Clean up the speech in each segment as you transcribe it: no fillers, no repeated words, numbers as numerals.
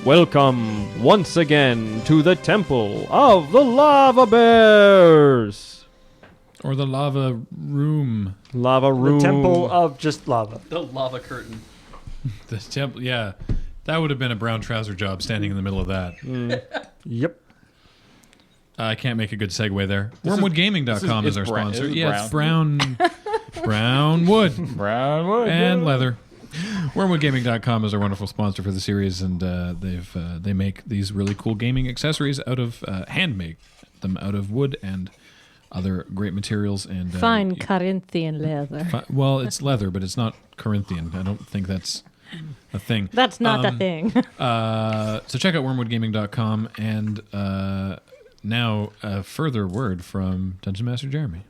Welcome once again to the Temple of the Lava Bears. Or the lava room. Lava room. The temple of just lava. The lava curtain. The temple, yeah. That would have been a brown trouser job standing in the middle of that. Yep. I can't make a good segue there. WormwoodGaming.com is our sponsor. It's brown. Brown wood. Brown wood. And leather. WormwoodGaming.com is our wonderful sponsor for the series, and they make these really cool gaming accessories out of handmade them out of wood and other great materials and fine Corinthian leather. Well, it's leather, but it's not Corinthian. I don't think that's a thing. That's not a thing. So check out wormwoodgaming.com, and now a further word from Dungeon Master Jeremy.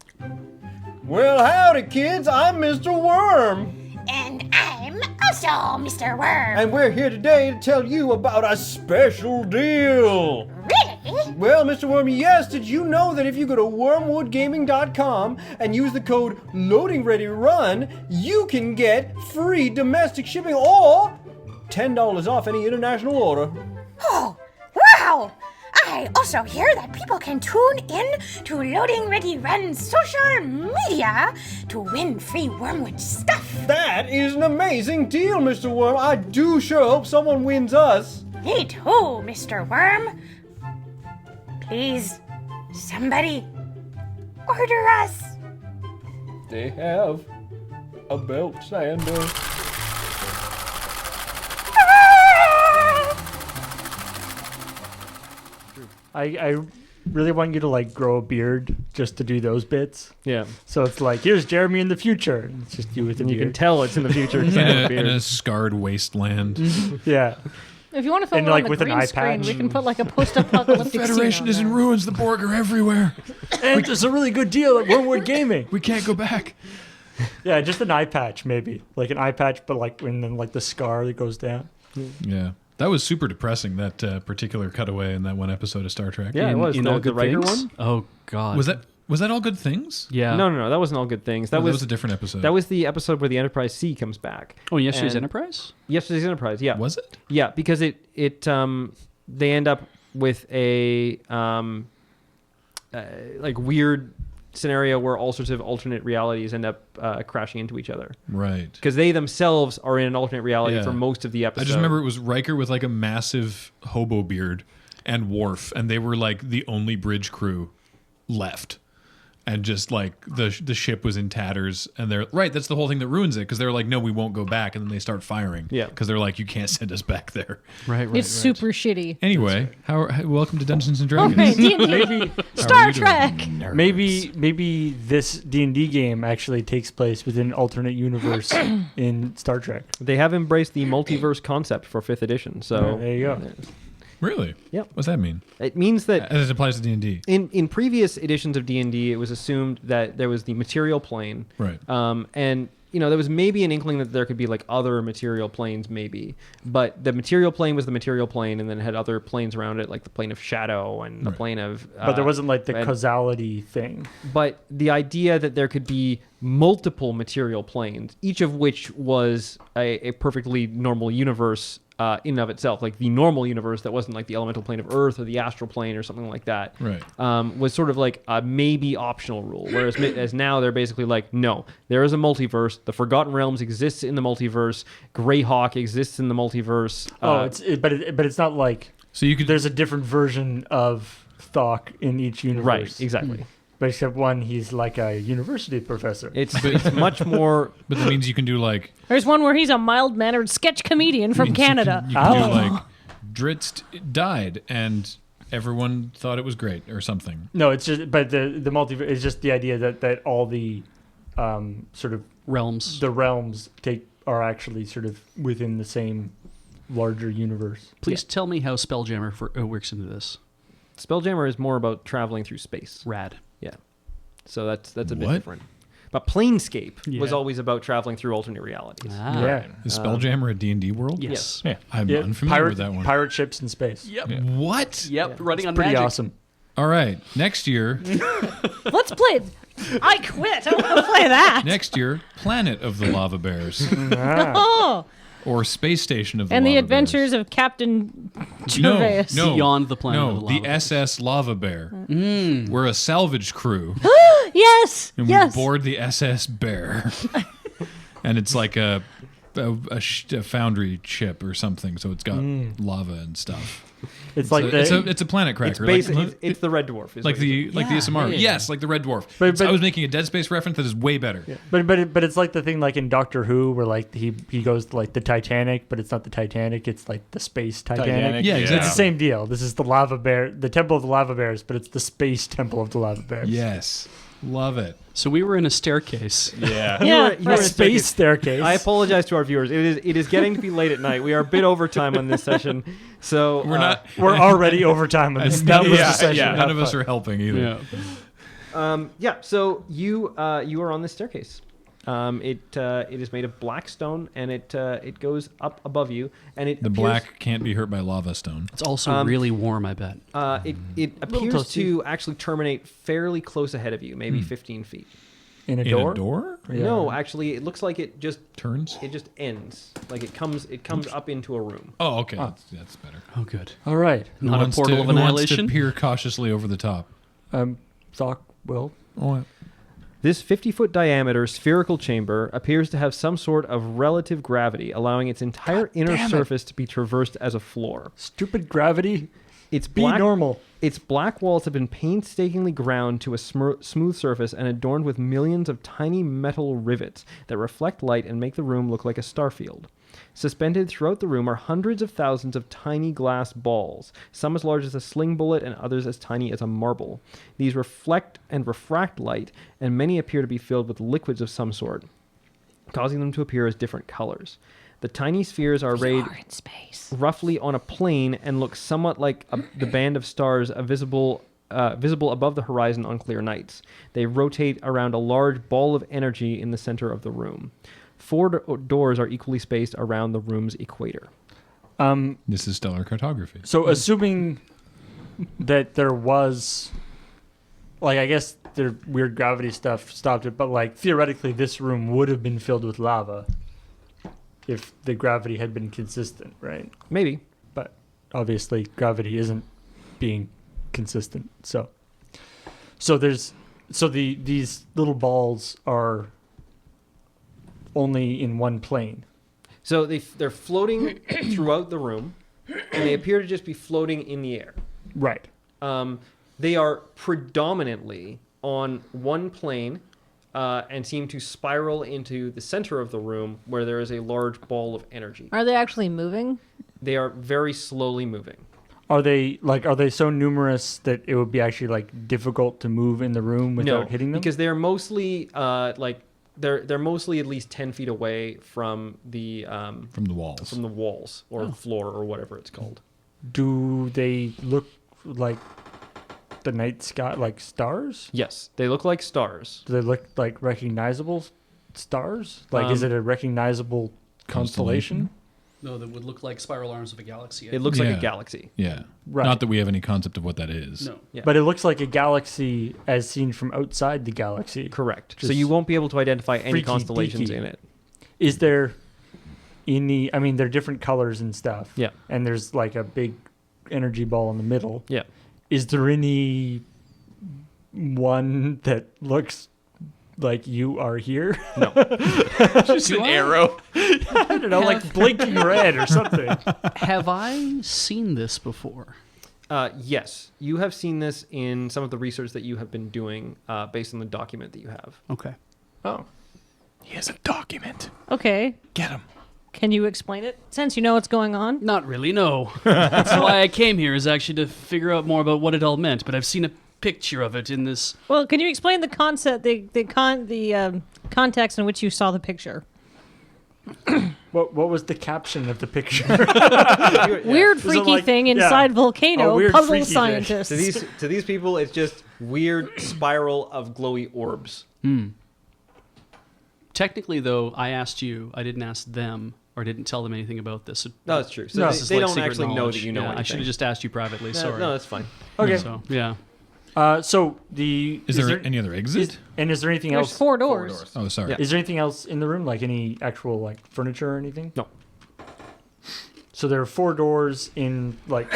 Well, howdy, kids. I'm Mr. Worm. And I'm also Mr. Worm. And we're here today to tell you about a special deal. Really? Well, Mr. Worm, yes, did you know that if you go to wormwoodgaming.com and use the code LoadingReadyRun, you can get free domestic shipping or $10 off any international order? Oh, wow! I also hear that people can tune in to Loading Ready Run social media to win free Wormwood stuff. That is an amazing deal, Mr. Worm. I do sure hope someone wins us. Me too, Mr. Worm. Please, somebody, order us. They have a belt sander. I really want you to like grow a beard just to do those bits. Yeah. So it's like, here's Jeremy in the future. It's just you with a And you beard. can tell it's in the future. 'cause I have a In beard. a scarred wasteland. Yeah. If you want to film And, it like, on with the an green eye screen, patch. we can put like a post-apocalyptic Federation scene is on in there. ruins. The Borg are everywhere. And it's a really good deal at Wormwood Gaming. We can't go back. Yeah, just an eye patch maybe. Like an eye patch, but like and then like the scar that goes down. Yeah. That was super depressing, that particular cutaway in that one episode of Star Trek. Yeah, it was. In The All Good Riker Things? one? Oh, God. Was that All Good Things? Yeah. No, that wasn't All Good Things. That That was was a different episode. That was the episode where the Enterprise C comes back. Oh, Yesterday's And- Enterprise? Yesterday's Enterprise, yeah. Was it? Yeah, because they end up with a like weird scenario where all sorts of alternate realities end up crashing into each other Right. because they themselves are in an alternate reality Yeah. for most of the episode. I just remember it was Riker with like a massive hobo beard and Worf, and they were like the only bridge crew left. And just like the ship was in tatters, and they're right. That's the whole thing that ruins it, because they're like, no, we won't go back, and then they start firing. Yeah, because they're like, you can't send us back there. Right. It's super shitty. Anyway, welcome to Dungeons and All Dragons. right, D&D. Maybe Star Trek. maybe this D&D game actually takes place within an alternate universe in Star Trek. they have embraced the multiverse concept for 5th edition. So There you go. Really? Yep. What's that mean? It means that As it applies to D&D. in previous editions of D&D, it was assumed that there was the material plane, Right. and there was maybe an inkling that there could be like other material planes, maybe, but the material plane was the material plane, and then it had other planes around it, like the plane of shadow and the Right. plane of. But there wasn't like the and- causality thing. But the idea that there could be multiple material planes, each of which was a perfectly normal universe in and of itself, like the normal universe that wasn't like the elemental plane of Earth or the astral plane or something like that, Right. was sort of like a maybe optional rule. Whereas as now they're basically like, no, there is a multiverse. The Forgotten Realms exists in the multiverse. Greyhawk exists in the multiverse. But it's not like So you could. there's a different version of Thok in each universe. right, exactly. But except one, he's like a university professor. It's much more. But that means you can do like. There's one where he's a mild-mannered sketch comedian from means Canada. You can do Oh. like Dritz died and everyone thought it was great or something. No, it's just, but the multiverse is just the idea that all the sort of Realms. the realms are actually sort of within the same larger universe. Please tell me how Spelljammer works into this. Spelljammer is more about traveling through space. Rad. Yeah. So that's a bit What? different. But Planescape was Yeah. always about traveling through alternate realities. Ah. Yeah. Is Spelljammer a D&D world? Yes. Yeah. I'm Yeah, unfamiliar with that one. pirate ships in space. Yep. Yeah. What? Yep. Running on Pretty magic. awesome. All right. Next year, Let's play. I quit. I don't want to play that. Planet of the Lava Bears. Ah. Oh, Or Space Station of the And the Lava adventures Bears. of Captain No, Gervais. no, Beyond the planet No, of the Lava the Bears. SS Lava Bear. We're a salvage crew, Yes. and yes. we board the SS Bear, and it's like a foundry ship or something. So it's got lava and stuff. It's like It's a planet cracker. It's the Red Dwarf. Is like what it is. the Isamaru. yeah. Yes, like the Red Dwarf. But- I was making a Dead Space reference that is way better. but it's like the thing like in Doctor Who where like he goes to like the Titanic, but it's not the Titanic, it's like the space Titanic. Yeah, It's exactly. the same deal. This is the Lava Bear, the Temple of the Lava Bears, but it's the Space Temple of the Lava Bears. Yes, love it. So we were in a staircase. You Yeah. were A in space staircase. I apologize to our viewers. It is getting to be late at night. We are a bit overtime on this session, so We're not. We're already over time on this. That was the session. None of us are helping either. So you are on this staircase. It is made of black stone, and it goes up above you, and it The appears, black can't be hurt by lava stone. It's also really warm, I bet. It appears toasty. to actually terminate fairly close ahead of you, maybe 15 feet. In a In door? a door? Yeah. No, actually, it looks like it just Turns? ends. Like it comes up into a room. Oh, okay. That's better. Oh, good. All right. Not a Wants portal to- of who wants annihilation? to peer cautiously over the top. Zoc will. Oh, This 50-foot diameter spherical chamber appears to have some sort of relative gravity, allowing its entire inner damn it. surface to be traversed as a floor. Stupid gravity. Its Be black, normal. Its black walls have been painstakingly ground to a smooth surface and adorned with millions of tiny metal rivets that reflect light and make the room look like a starfield. Suspended throughout the room are hundreds of thousands of tiny glass balls, some as large as a sling bullet and others as tiny as a marble. These reflect and refract light, and many appear to be filled with liquids of some sort, causing them to appear as different colors. The tiny spheres are arrayed Are in space. roughly on a plane and look somewhat like the band of stars visible above the horizon on clear nights. They rotate around a large ball of energy in the center of the room. 4 doors are equally spaced around the room's equator. this is stellar cartography. So assuming that there was, like, I guess their weird gravity stuff stopped it, but like theoretically this room would have been filled with lava if the gravity had been consistent, right? Maybe. But obviously gravity isn't being consistent. So these little balls are only in one plane. So they're floating throughout the room, and they appear to just be floating in the air. Right. They are predominantly on one plane and seem to spiral into the center of the room where there is a large ball of energy. Are they actually moving? They are very slowly moving. Are they so numerous that it would be actually like difficult to move in the room without hitting them? because they're mostly they're mostly at least 10 feet away from the walls or floor or whatever it's called. Do they look like the night sky, like stars? Yes, they look like stars. Do they look like recognizable stars? Like, is it a recognizable constellation? No, that would look like spiral arms of a galaxy. It looks like Yeah. a galaxy. Yeah. Right. Not that we have any concept of what that is. No. Yeah. But it looks like a galaxy as seen from outside the galaxy. Correct. So Just you won't be able to identify any freaky constellations deaky. in it. Is there any? I mean, they're different colors and stuff. Yeah. And there's like a big energy ball in the middle. Yeah. Is there any one that looks like you are here? No. Just an arrow. I don't know, like blinking red or something. Have I seen this before? Yes, you have seen this in some of the research that you have been doing based on the document that you have. Okay. Oh. He has a document. Okay. Get him. Can you explain it? Since you know what's going on. Not really, no. That's why I came here, is actually to figure out more about what it all meant, but I've seen a picture of it in this. Well, can you explain the concept, the context in which you saw the picture? What was the caption of the picture? Weird it freaky like- thing yeah. inside volcano. A weird Puzzle freaky fish. scientists. To these people, it's just weird spiral of glowy orbs. Technically, though, I asked you. I didn't ask them, or didn't tell them anything about this. So No, that's true. So No. they, this is they like don't secret actually know knowledge. that you know Yeah, anything. I should have just asked you privately. Sorry. No, that's fine. Okay. So, yeah. So the Is there any other exit? Is there anything There's else? 4 doors. Oh, sorry. Yeah. Is there anything else in the room, like any actual like furniture or anything? No. So there are 4 doors in like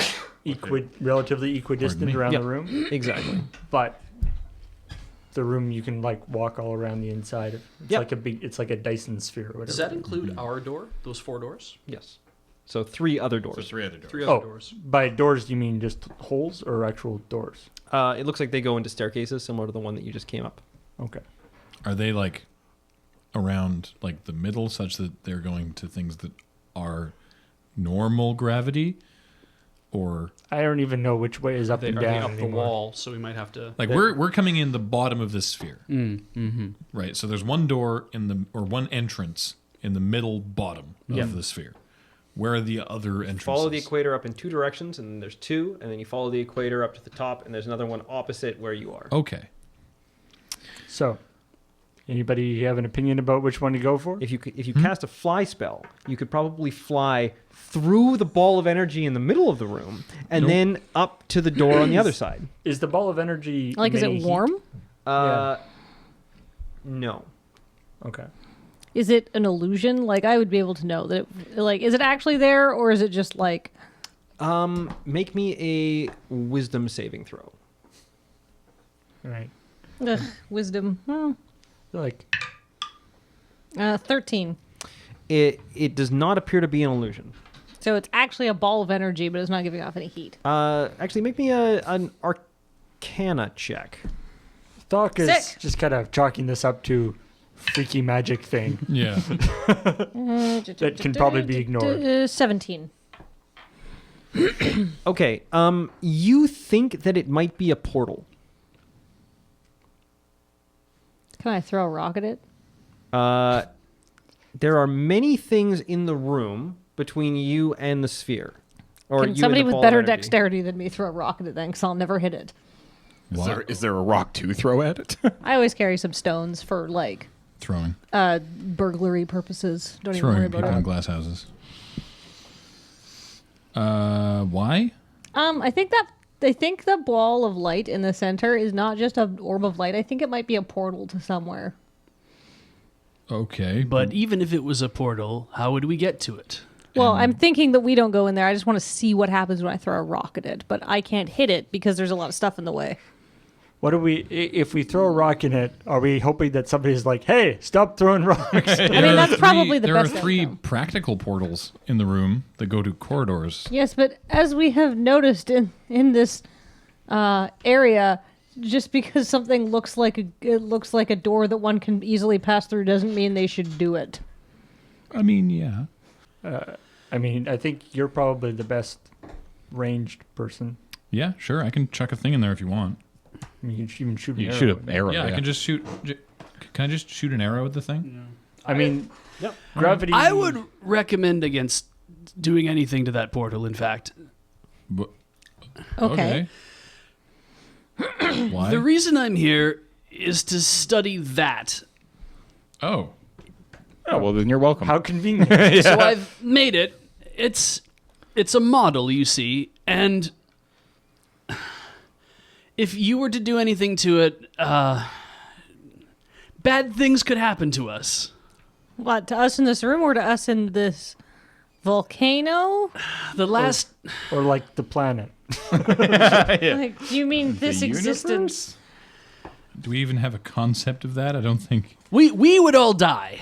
relatively equidistant me. around Yep. the room, Exactly. but the room you can like walk all around the inside. It's Yep. like it's like a Dyson sphere or whatever. Does that include our door? Those 4 doors? Yes. So 3 other doors. So 3 other doors. 3 other doors. By doors, do you mean just holes or actual doors? It looks like they go into staircases similar to the one that you just came up. Okay. Are they like around like the middle, such that they're going to things that are normal gravity, or I don't even know which way is up They, and are they down up the anymore. wall? So we might have to. like we're coming in the bottom of this sphere, Mm-hmm. right? So there's one door one entrance in the middle bottom of Yeah. the sphere. Where are the other entrances? Follow the equator up in 2 directions, and then there's 2, and then you follow the equator up to the top, and there's another one opposite where you are. Okay. So, anybody have an opinion about which one to go for? If you cast a fly spell, you could probably fly through the ball of energy in the middle of the room, and then up to the door on the other side. Is the ball of energy Like, is mini it heat? warm? No. Okay. Is it an illusion? Like, I would be able to know that. Is it actually there, or is it just like? Make me a wisdom saving throw. All right. Ugh, wisdom. Like 13. It does not appear to be an illusion. So it's actually a ball of energy, but it's not giving off any heat. Actually, make me an Arcana check. Thok is Sick. just kind of chalking this up to freaky magic thing Yeah. that can probably be ignored. 17. Okay. You think that it might be a portal. Can I throw a rock at it? There are many things in the room between you and the sphere. Or you Can and somebody the with ball of better energy. dexterity than me throw a rock at it then? Because I'll never hit it. Is there a rock to throw at it? I always carry some stones for, Throwing. burglary purposes. Don't even worry Throwing about people in it. glass houses. Why? I think the ball of light in the center is not just an orb of light. I think it might be a portal to somewhere. Okay. But even if it was a portal, how would we get to it? Well, I'm thinking that we don't go in there. I just want to see what happens when I throw a rock at it. But I can't hit it because there's a lot of stuff in the way. What do we? If we throw a rock in it, are we hoping that somebody's like, "Hey, stop throwing rocks"? I mean, that's probably the there best are 3 outcome. practical portals in the room that go to corridors. Yes, but as we have noticed in this area, just because something looks like a door that one can easily pass through doesn't mean they should do it. I mean, yeah. I mean, I think you're probably the best ranged person. Yeah, sure. I can chuck a thing in there if you want. I mean, you can even shoot an You arrow. shoot at an it. arrow. Yeah, I can just shoot. Can I just shoot an arrow at the thing? I mean, Yep. gravity. I would recommend against doing anything to that portal, in fact. But, Okay. Why? The reason I'm here is to study that. Oh. Oh, well, then you're welcome. How convenient. So I've made it. It's a model, you see, and if you were to do anything to it, bad things could happen to us. What, to us in this room or to us in this volcano? The last or like the planet. Like, do you mean this The existence? Do we even have a concept of that? I don't think. we would all die.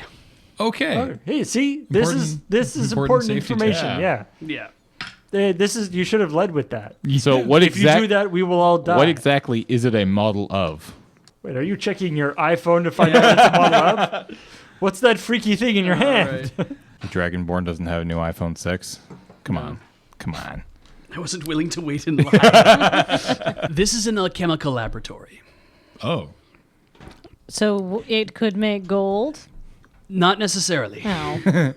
Okay. Oh, hey, see, this is Important important safety information. tip. Yeah. Yeah. This is you should have led with that. So what If you do exactly? that, we will all die. What exactly is it a model of? Wait, are you checking your iPhone to find out it's a model of? What's that freaky thing in your hand? Right. Dragonborn doesn't have a new iPhone 6. Come on. I wasn't willing to wait in line. This is an alchemical laboratory. Oh. So it could make gold? Not necessarily. No.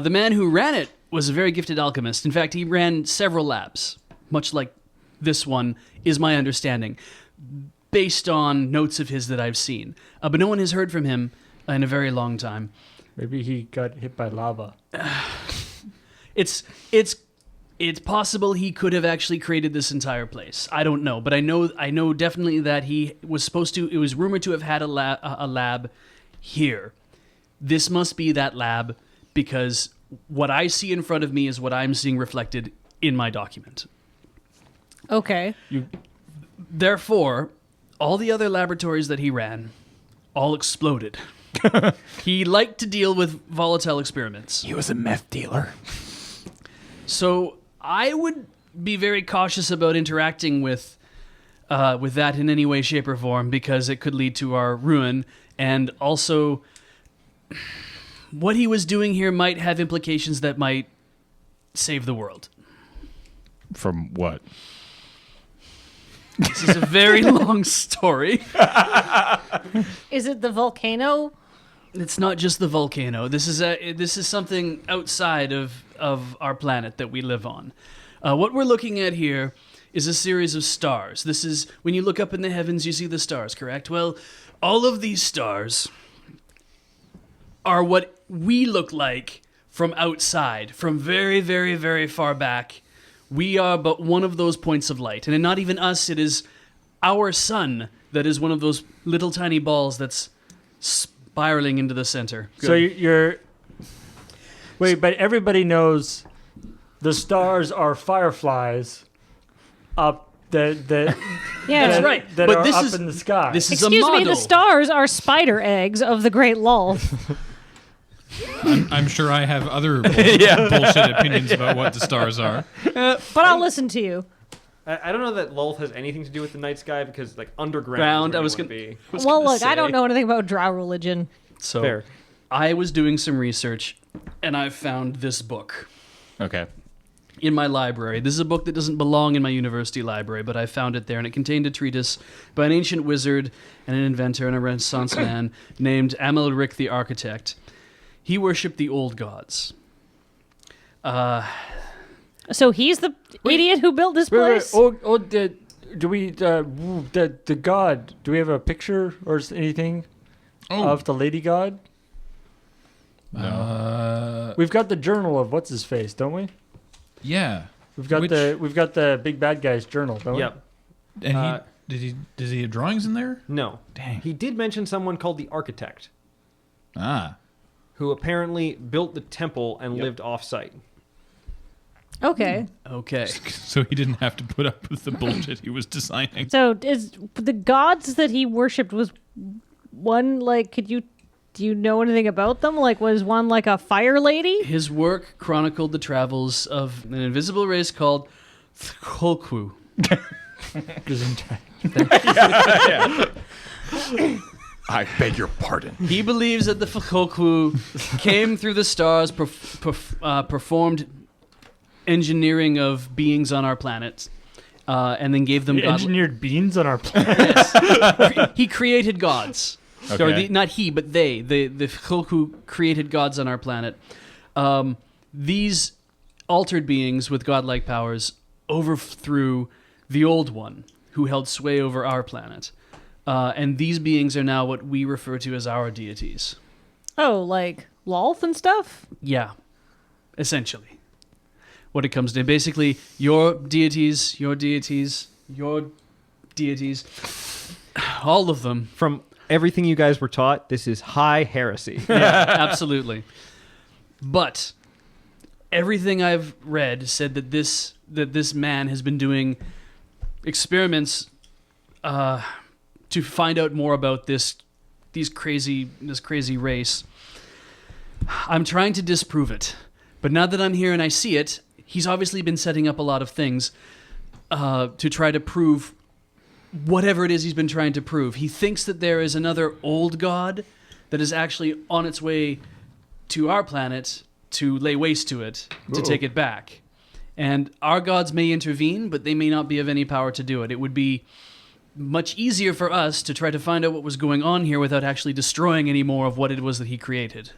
The man who ran it was a very gifted alchemist. In fact, he ran several labs, much like this one, is my understanding, based on notes of his that I've seen. But no one has heard from him in a very long time. Maybe he got hit by lava. It's possible he could have actually created this entire place. I don't know, but I know definitely that he was supposed to. It was rumored to have had a lab here. This must be that lab because What I see in front of me is what I'm seeing reflected in my document. Okay. Therefore, all the other laboratories that he ran all exploded. He liked to deal with volatile experiments. He was a meth dealer. So I would be very cautious about interacting with that in any way, shape, or form, because it could lead to our ruin. And also, what he was doing here might have implications that might save the world. From what? This is a very long story. Is it the volcano? It's not just the volcano. This is something outside of our planet that we live on. What we're looking at here is a series of stars. This is when you look up in the heavens, you see the stars, correct? Well, all of these stars are what we look like from outside, from very, very, very far back. We are but one of those points of light. And not even us, it is our sun that is one of those little tiny balls that's spiraling into the center. So you're... Wait, but everybody knows the stars are fireflies up Yeah. That's right. that But are this up is- in the sky. This is Excuse a model. me, the stars are spider eggs of the Great Lull. I'm sure I have other bullshit opinions about what the stars are. But I'll listen to you. I don't know that Lulth has anything to do with the night sky because like underground. Ground, is where I was you gonna- wanna be. Well, look, I don't know anything about drow religion. So Fair. I was doing some research, and I found this book Okay. in my library. This is a book that doesn't belong in my university library, but I found it there, and it contained a treatise by an ancient wizard and an inventor and a Renaissance man named Amalric the Architect. He worshipped the old gods. So he's the idiot who built this place? the god, do we have a picture or anything of the lady god? We've got the journal of what's his face, don't we? Yeah. We've got the big bad guy's journal, don't Yep. And does he have drawings in there? No. Dang. He did mention someone called the Architect, Ah. who apparently built the temple and lived off-site. Okay. Okay. So he didn't have to put up with the bullshit he was designing. So is the gods that he worshipped was one like do you know anything about them? Like was one like a fire lady? His work chronicled the travels of an invisible race called Tholku. I beg your pardon. He believes that the Tholku came through the stars, performed engineering of beings on our planet, and then gave them He godly... engineered beans on our planet. Yes. He created gods. Okay. Or not he, but they. The Tholku created gods on our planet. These altered beings with godlike powers overthrew the old one, who held sway over our planet. And these beings are now what we refer to as our deities. Oh, like Lolth and stuff? Yeah, essentially. What it comes to. Basically, your deities, all of them. From everything you guys were taught, this is high heresy. Yeah, absolutely. But everything I've read said that this man has been doing experiments to find out more about this crazy race. I'm trying to disprove it, but now that I'm here and I see it, he's obviously been setting up a lot of things to try to prove whatever it is he's been trying to prove. He thinks that there is another old god that is actually on its way to our planet to lay waste to it, to take it back. And our gods may intervene, but they may not be of any power to do it. It would be much easier for us to try to find out what was going on here without actually destroying any more of what it was that he created.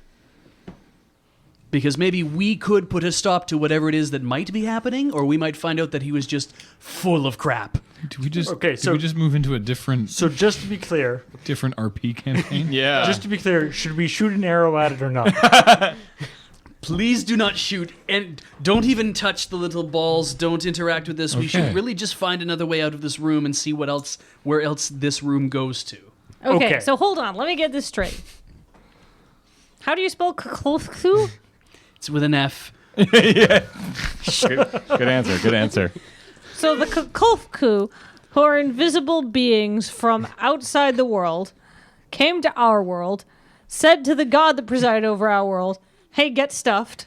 Because maybe we could put a stop to whatever it is that might be happening, or we might find out that he was just full of crap. Do we just Okay, do we just move into a different So just to be clear, RP campaign? Yeah. just to be clear, should we shoot an arrow at it or not? Please do not shoot, and don't even touch the little balls. Don't interact with this. We should Okay. really just find another way out of this room and see where else this room goes to. Okay, Okay. so hold on. Let me get this straight. How do you spell Cthulhu? It's with an F. Good answer. Good answer. So the Kukulfku, who are invisible beings from outside the world, came to our world, said to the god that presided over our world, hey, get stuffed,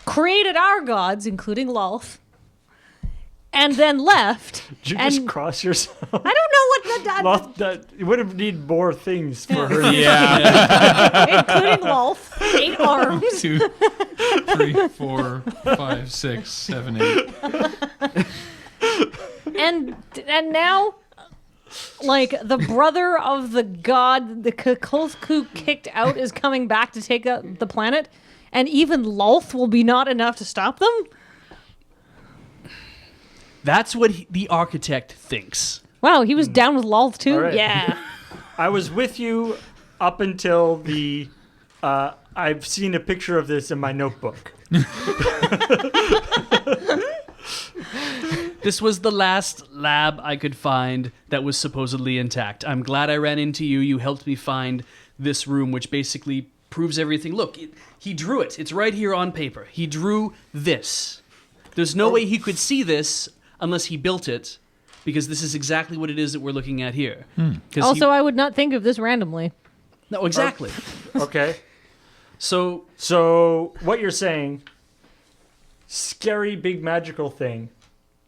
created our gods, including Lolth, and then left. Did you and just cross yourself? I don't know what You would have need more things for her. including Lolth, 8 arms. 2, 3, 4, 5, 6, 7, 8. And now, like, the brother of the god the Kukulfku kicked out is coming back to take out the planet, and even Lolth will be not enough to stop them? That's what the architect thinks. Wow, he was down with Lolth too? All right. Yeah. I was with you up until the. I've seen a picture of this in my notebook. This was the last lab I could find that was supposedly intact. I'm glad I ran into you. You helped me find this room, which basically proves everything. Look, he drew it. It's right here on paper. He drew this. There's no way he could see this unless he built it, because this is exactly what it is that we're looking at here. 'Cause Also, I would not think of this randomly. no, exactly. Okay. So So what you're saying? Scary big magical thing.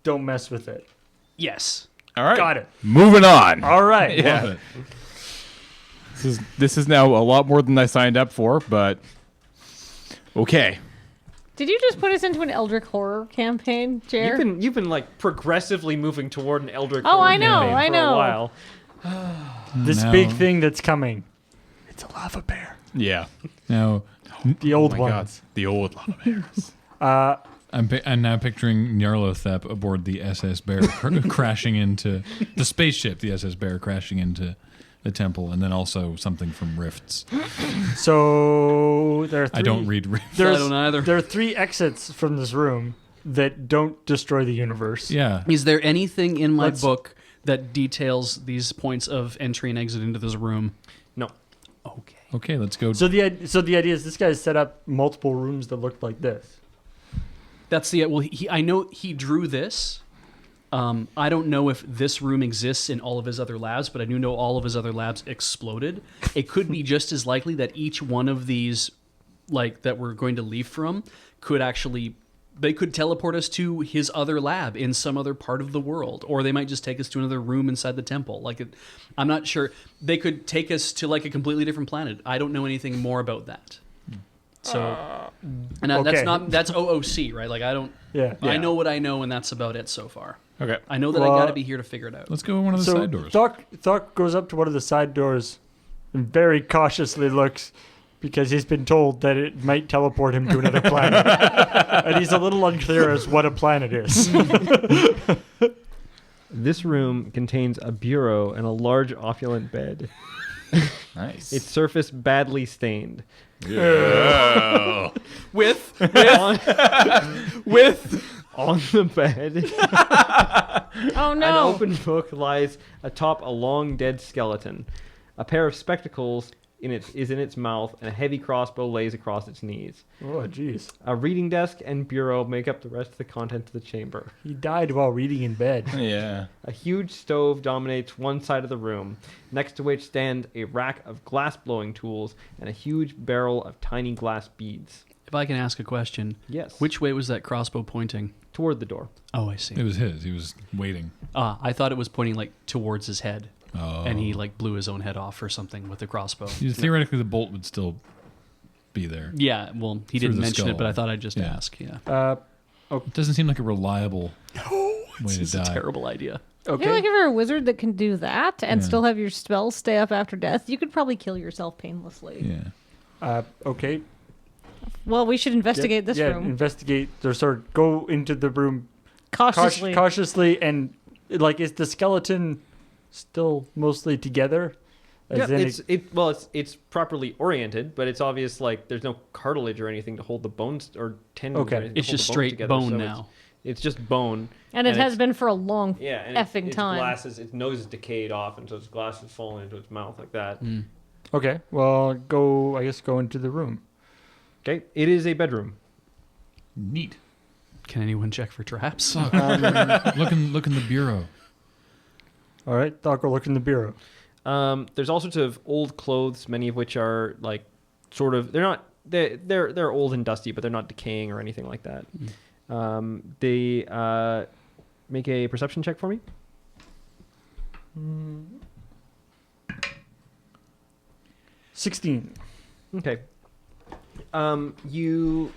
Don't mess with it. yes, All right. Got it. Moving on. All right. Yeah. Love it. This is now a lot more than I signed up for, but okay. Did you just put us into an Eldritch horror campaign, Jer? You've been like progressively moving toward an Eldritch Oh, horror I know, campaign I for know. a while. This Now- big thing that's coming. It's a lava bear. Yeah. Now, The old Oh my God. ones. The old lava bears. I'm now picturing Nyarlathotep aboard the SS Bear crashing into the spaceship, the SS Bear crashing into the temple, and then also something from Rifts. So there are 3. I don't read Rifts. I don't either. There are 3 exits from this room that don't destroy the universe. Yeah. is there anything in my Let's- book that details these points of entry and exit into this room? No. Okay. Okay, let's go. So the idea is this guy set up multiple rooms that looked like this. That's the well. I know he drew this. I don't know if this room exists in all of his other labs, but I do know all of his other labs exploded. It could be just as likely that each one of these, like that we're going to leave from, could actually. They could teleport us to his other lab in some other part of the world, or they might just take us to another room inside the temple. I'm not sure. They could take us to like a completely different planet. I don't know anything more about that. So, and okay. that's OOC, right? Like I don't. Yeah. I know what I know, and that's about it so far. Okay. I know that Well, I got to be here to figure it out. Let's go in one of the So side doors. Thok goes up to one of the side doors and very cautiously looks because he's been told that it might teleport him to another planet. And he's a little unclear as what a planet is. This room contains a bureau and a large opulent bed. Nice. Its surface badly stained. With On the bed, Oh an no. open book lies atop a long dead skeleton. A pair of spectacles is in its mouth, and a heavy crossbow lays across its knees. Oh, jeez. A reading desk and bureau make up the rest of the contents of the chamber. He died while reading in bed. Yeah. A huge stove dominates one side of the room, next to which stand a rack of glass-blowing tools and a huge barrel of tiny glass beads. if I can ask a question, Yes. which way was that crossbow pointing? Toward the door. Oh, I see. It was his. He was waiting. I thought it was pointing like towards his head, Oh. and he like blew his own head off or something with the crossbow. Theoretically, the bolt would still be there. Yeah, well, he Through didn't the mention it, but skull. I thought I'd just Yeah. ask. Yeah, It doesn't seem like a reliable way to it's a die. terrible idea. I feel like if you're a wizard that can do that and Yeah. still have your spells stay up after death, you could probably kill yourself painlessly. Yeah. Okay. Well, we should investigate this room Investigate. Or sort of go into the room cautiously. cautiously and like, is the skeleton still mostly together? As Yeah, in it's properly oriented, but it's obvious like there's no cartilage or anything to hold the bones or tendons. Okay. or anything to It's hold just the bones straight together, bone so now. It's just bone. and it has it's- been for a long Yeah, and effing its time. glasses, its nose is decayed off, and so its glasses fallen into its mouth like that. Okay. Well, go into the room. Okay, it is a bedroom. Neat. Can anyone check for traps? Look in the bureau. All right, Doc, will look in the bureau. There's all sorts of old clothes, many of which are like sort of they're old and dusty, but they're not decaying or anything like that. They make a perception check for me. 16. Okay. You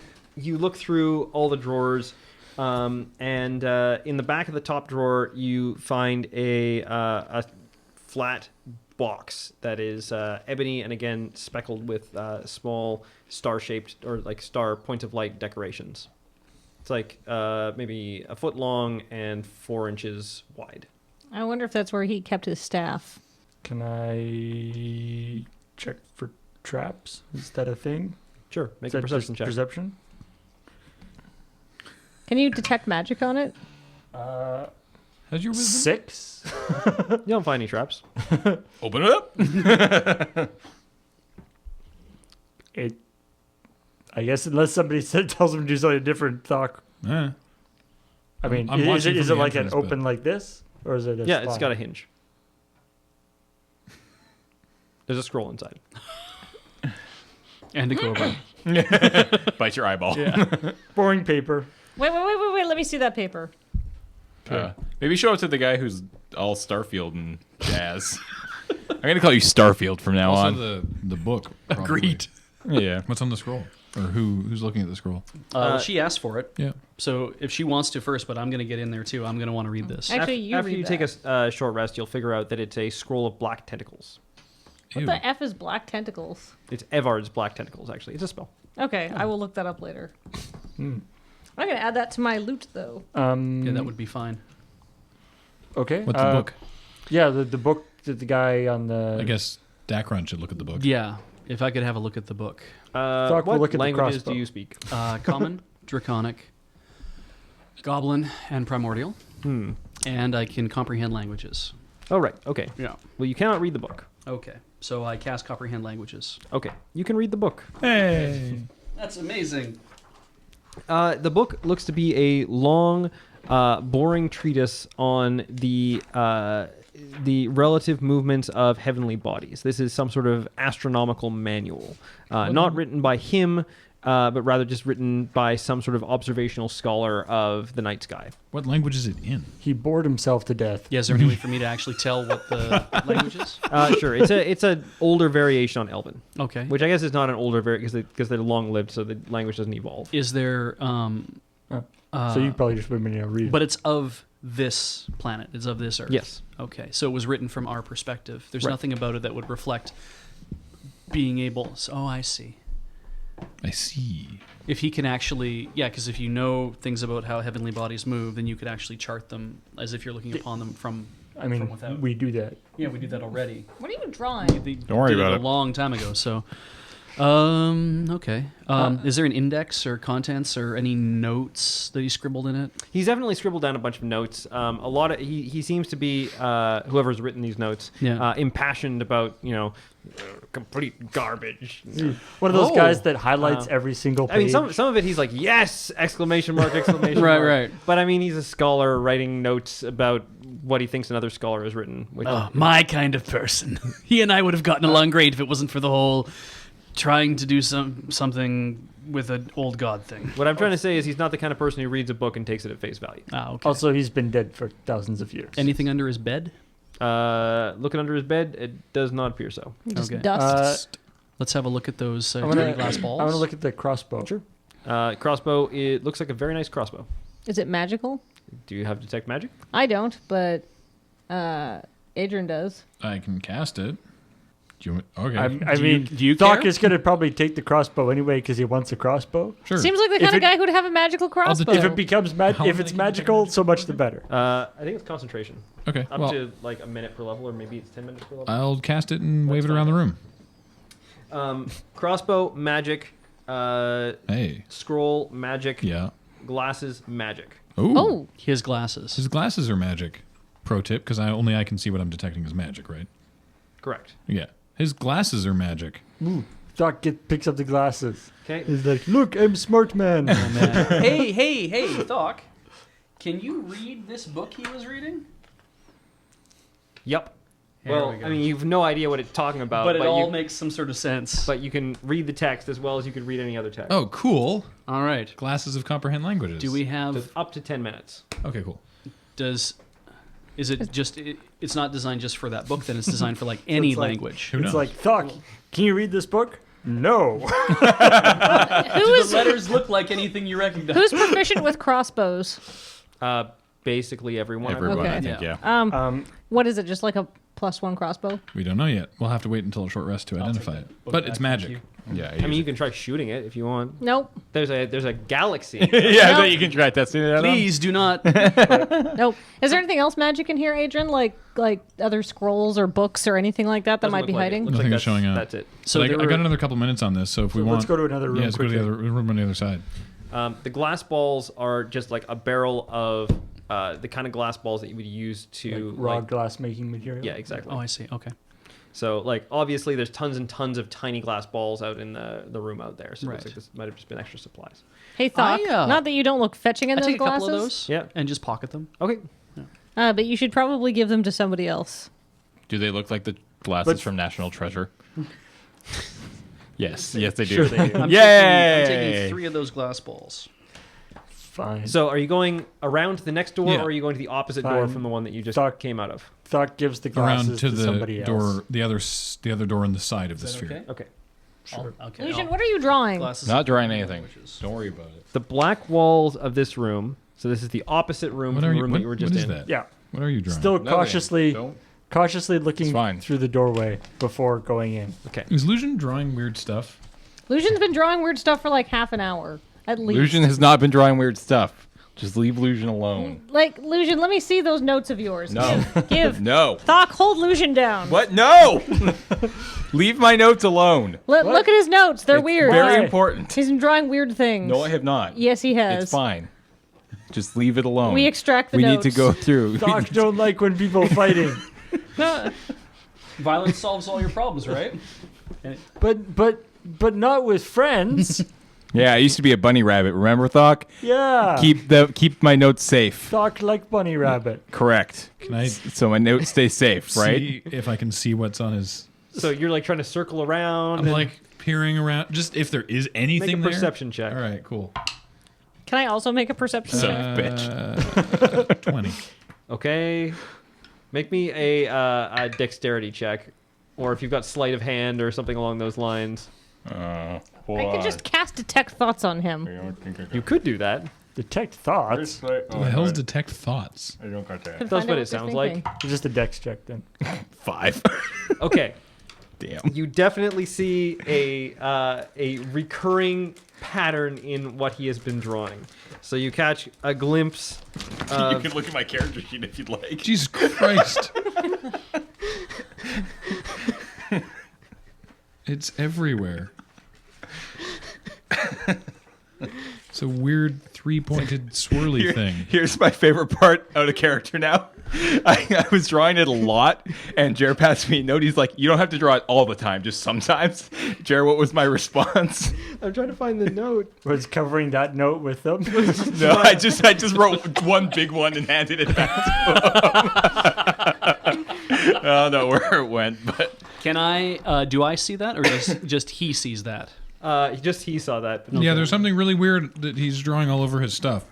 look through all the drawers, and in the back of the top drawer you find a flat box that is ebony and again speckled with small star-shaped or like star points of light decorations. It's like maybe a foot long and 4 inches wide. I wonder if that's where he kept his staff. Can I check for traps? Is that a thing? Sure, make Is a that perception just check. Perception? Can you detect magic on it? How's your wisdom? 6. You don't find any traps. Open it up. I guess unless somebody tells him to do something different, Doc. Yeah. I mean, I'm is watching it from the like an entrance, open like this? Or is it a Yeah, it's slide? got a hinge. There's a scroll inside. And a crowbar. Bite your eyeball. boring paper. Wait. Let me see that paper. Maybe show it to the guy who's all Starfield and jazz. I'm gonna call you Starfield from now Also on. the book. Probably. Agreed. Yeah. What's on the scroll? Or who's looking at the scroll? Well, she asked for it. Yeah. So if she wants to first, but I'm going to get in there too. I'm going to want to read this. Actually, you After read you that. take a short rest, you'll figure out that it's a scroll of black tentacles. What Ew. the F is black tentacles? It's Evard's black tentacles, actually. It's a spell. Okay, I will look that up later. I'm going to add that to my loot, though. Yeah, that would be fine. Okay. What's the book? Yeah, the book that the guy on the... I guess Dacron should look at the book. Yeah, if I could have a look at the book. What we'll look at the languages crossbow. do you speak? Common, Draconic, Goblin, and Primordial. And I can comprehend languages. Oh, right. Okay. Yeah. Well, you cannot read the book. Okay, so I cast comprehend languages. Okay. You can read the book. Hey. That's amazing. The book looks to be a long, boring treatise on the relative movements of heavenly bodies. This is some sort of astronomical manual, not written by him, but rather just written by some sort of observational scholar of the night sky. What language is it in? He bored himself to death. Yeah, is there any way for me to actually tell what the language is? Sure, it's a older variation on Elven, Okay. which I guess is not an older variation because they're long lived, so the language doesn't evolve. Is there... So you probably just wouldn't read. But it's of this planet. It's of this Earth. Yes. Okay. So it was written from our perspective. There's Right. nothing about it that would reflect being able... Oh, I see. I see. If he can actually... Yeah, because if you know things about how heavenly bodies move, then you could actually chart them as if you're looking upon them from I mean, from without. we do that. Yeah, we did that already. What are you drawing? Don't worry did about it it. a long time ago, so... Okay. Is there an index or contents or any notes that he scribbled in it? He's definitely scribbled down a bunch of notes. A lot of he seems to be whoever's written these notes impassioned about complete garbage. One of those Oh. guys that highlights every single page. I mean, some of it he's like, yes! Exclamation mark! Exclamation Right, mark. right. But I mean, he's a scholar writing notes about what he thinks another scholar has written. Which My kind of person. He and I would have gotten along great if it wasn't for the whole trying to do something with an old god thing. what I'm trying to say is he's not the kind of person who reads a book and takes it at face value. Ah, okay. Also, he's been dead for thousands of years. Anything under his bed? Looking under his bed, it does not appear so. Just Okay. dust. Let's have a look at those I wanna- dirty glass balls. I want to look at the crossbow. Sure. Crossbow. It looks like a very nice crossbow. Is it magical? Do you have detect magic? I don't, but Adrian does. I can cast it. Do you, okay. I mean, do you Doc care? is going to probably take the crossbow anyway because he wants a crossbow. sure. Seems like the If kind of it- guy who'd have a magical crossbow. If it becomes How if many it's can magical, so much the better. I think it's concentration. Okay. Up Well, to like a minute per level, or maybe it's 10 minutes per level. I'll cast it and wave it around the room. Crossbow, magic. Hey. Scroll, magic. Yeah. Glasses, magic. Ooh. Oh, His glasses. His glasses are magic. Pro tip, because I can see what I'm detecting as magic, right? Correct. Yeah. His glasses are magic. Doc picks up the glasses. Okay. He's like, look, I'm smart man. Hey, Doc. Can you read this book he was reading? Yep. There Well, we go. I mean, you've no idea what it's talking about, But it all you, makes some sort of sense. but you can read the text as well as you could read any other text. Oh, cool. All right. Glasses of comprehend languages. Do we have... Just up to 10 minutes. Okay, cool. Is it just... It's not designed just for that book, then it's designed for, like, any it's like- language. Who knows? It's like, Doc, can you read this book? No. Who Do is the letters look like anything you recognize? who's proficient with crossbows? Basically everyone. I Everyone, believe. I Okay. think, yeah. What is it? Just like a +1 crossbow? We don't know yet. We'll have to wait until a short rest to identify it. But it's magic. Yeah, I mean, you can try shooting it if you want. Nope. There's a galaxy. yeah, No. but you can try testing it out. Please do not... Nope. Is there anything else magic in here, Adrian? Like other scrolls or books or anything like that that Doesn't might look be like it. hiding? Looks Nothing like is showing up. That's it. So But there I were- got another couple minutes on this, so if we So want... let's go to another room Yeah, let's go to the quickly. other room on the other side. The glass balls are just like a barrel of the kind of glass balls that you would use to Like raw like- glass making material. Yeah, exactly. Oh, I see. Okay. So, like, obviously, there's tons and tons of tiny glass balls out in the room out there. So it looks Right. like this might have just been extra supplies. Hey, Thok. I, Not that you don't look fetching in I those take a glasses. couple of those Yeah. and just pocket them. Okay. But you should probably give them to somebody else. Do they look like the glasses But- from National Treasure? yes, yes, they do. Sure they do. I'm Yay! taking 3 of those glass balls. Fine. So, are you going around to the next door, Yeah. or are you going to the opposite door Fine. from the one that you just Doc- came out of? Doc gives the Around glasses to to the somebody door, else. the other door on the side of the sphere. Okay. Okay. Lucian, what are you drawing? Glasses Not of drawing anything. languages. Don't worry about it. The black walls of this room. So this is the opposite room What from are the you? room What, that you were what just is in. that? Yeah. What are you drawing? Still Nothing. cautiously Don't. looking fine. through the doorway before going in. Okay. Is Lucian drawing weird stuff? Lucian's been drawing weird stuff for like half an hour, at least. Lucian has not been drawing weird stuff. Just leave Lucian alone. Like, Lucian, let me see those notes of yours. No. Give. No. Thok, hold Lucian down. What? No! Leave my notes alone. Look at his notes. They're It's weird. Very Why? important. He's been drawing weird things. No, I have not. Yes, he has. It's fine. Just leave it alone. We extract the We notes. need to go through. Doc don't like when people fighting. Violence solves all your problems, right? But not with friends. Yeah, I used to be a bunny rabbit. Remember, Thok? Yeah. Keep my notes safe. Doc like bunny rabbit. Correct. Can I So my notes stay safe, right? see if I can see what's on his? So you're like trying to circle around. I'm and like peering around, just if there is anything make a there. perception check. All right, cool. Can I also make a perception Son check? of a bitch. 20. Okay. Make me a dexterity check, or if you've got sleight of hand or something along those lines. I could just cast detect thoughts on him. You could do that. Detect thoughts. What the hell's detect thoughts? And That's find what out it they're sounds like. thinking. Just a dex check then. 5. Okay. Damn. You definitely see a recurring pattern in what he has been drawing. So you catch a glimpse You of can look at my character sheet if you'd like. Jesus Christ! It's everywhere. It's a weird three-pointed swirly thing. Here's my favorite part out of character now. I was drawing it a lot, and Jer passed me a note. He's like, "You don't have to draw it all the time, just sometimes." Jer, what was my response? I'm trying to find the note. Was covering that note with them. No, I just wrote one big one and handed it back to him. I don't know where it went, but Can I? Do I see that, or just he sees that? He saw that. Yeah, there's something really weird that he's drawing all over his stuff.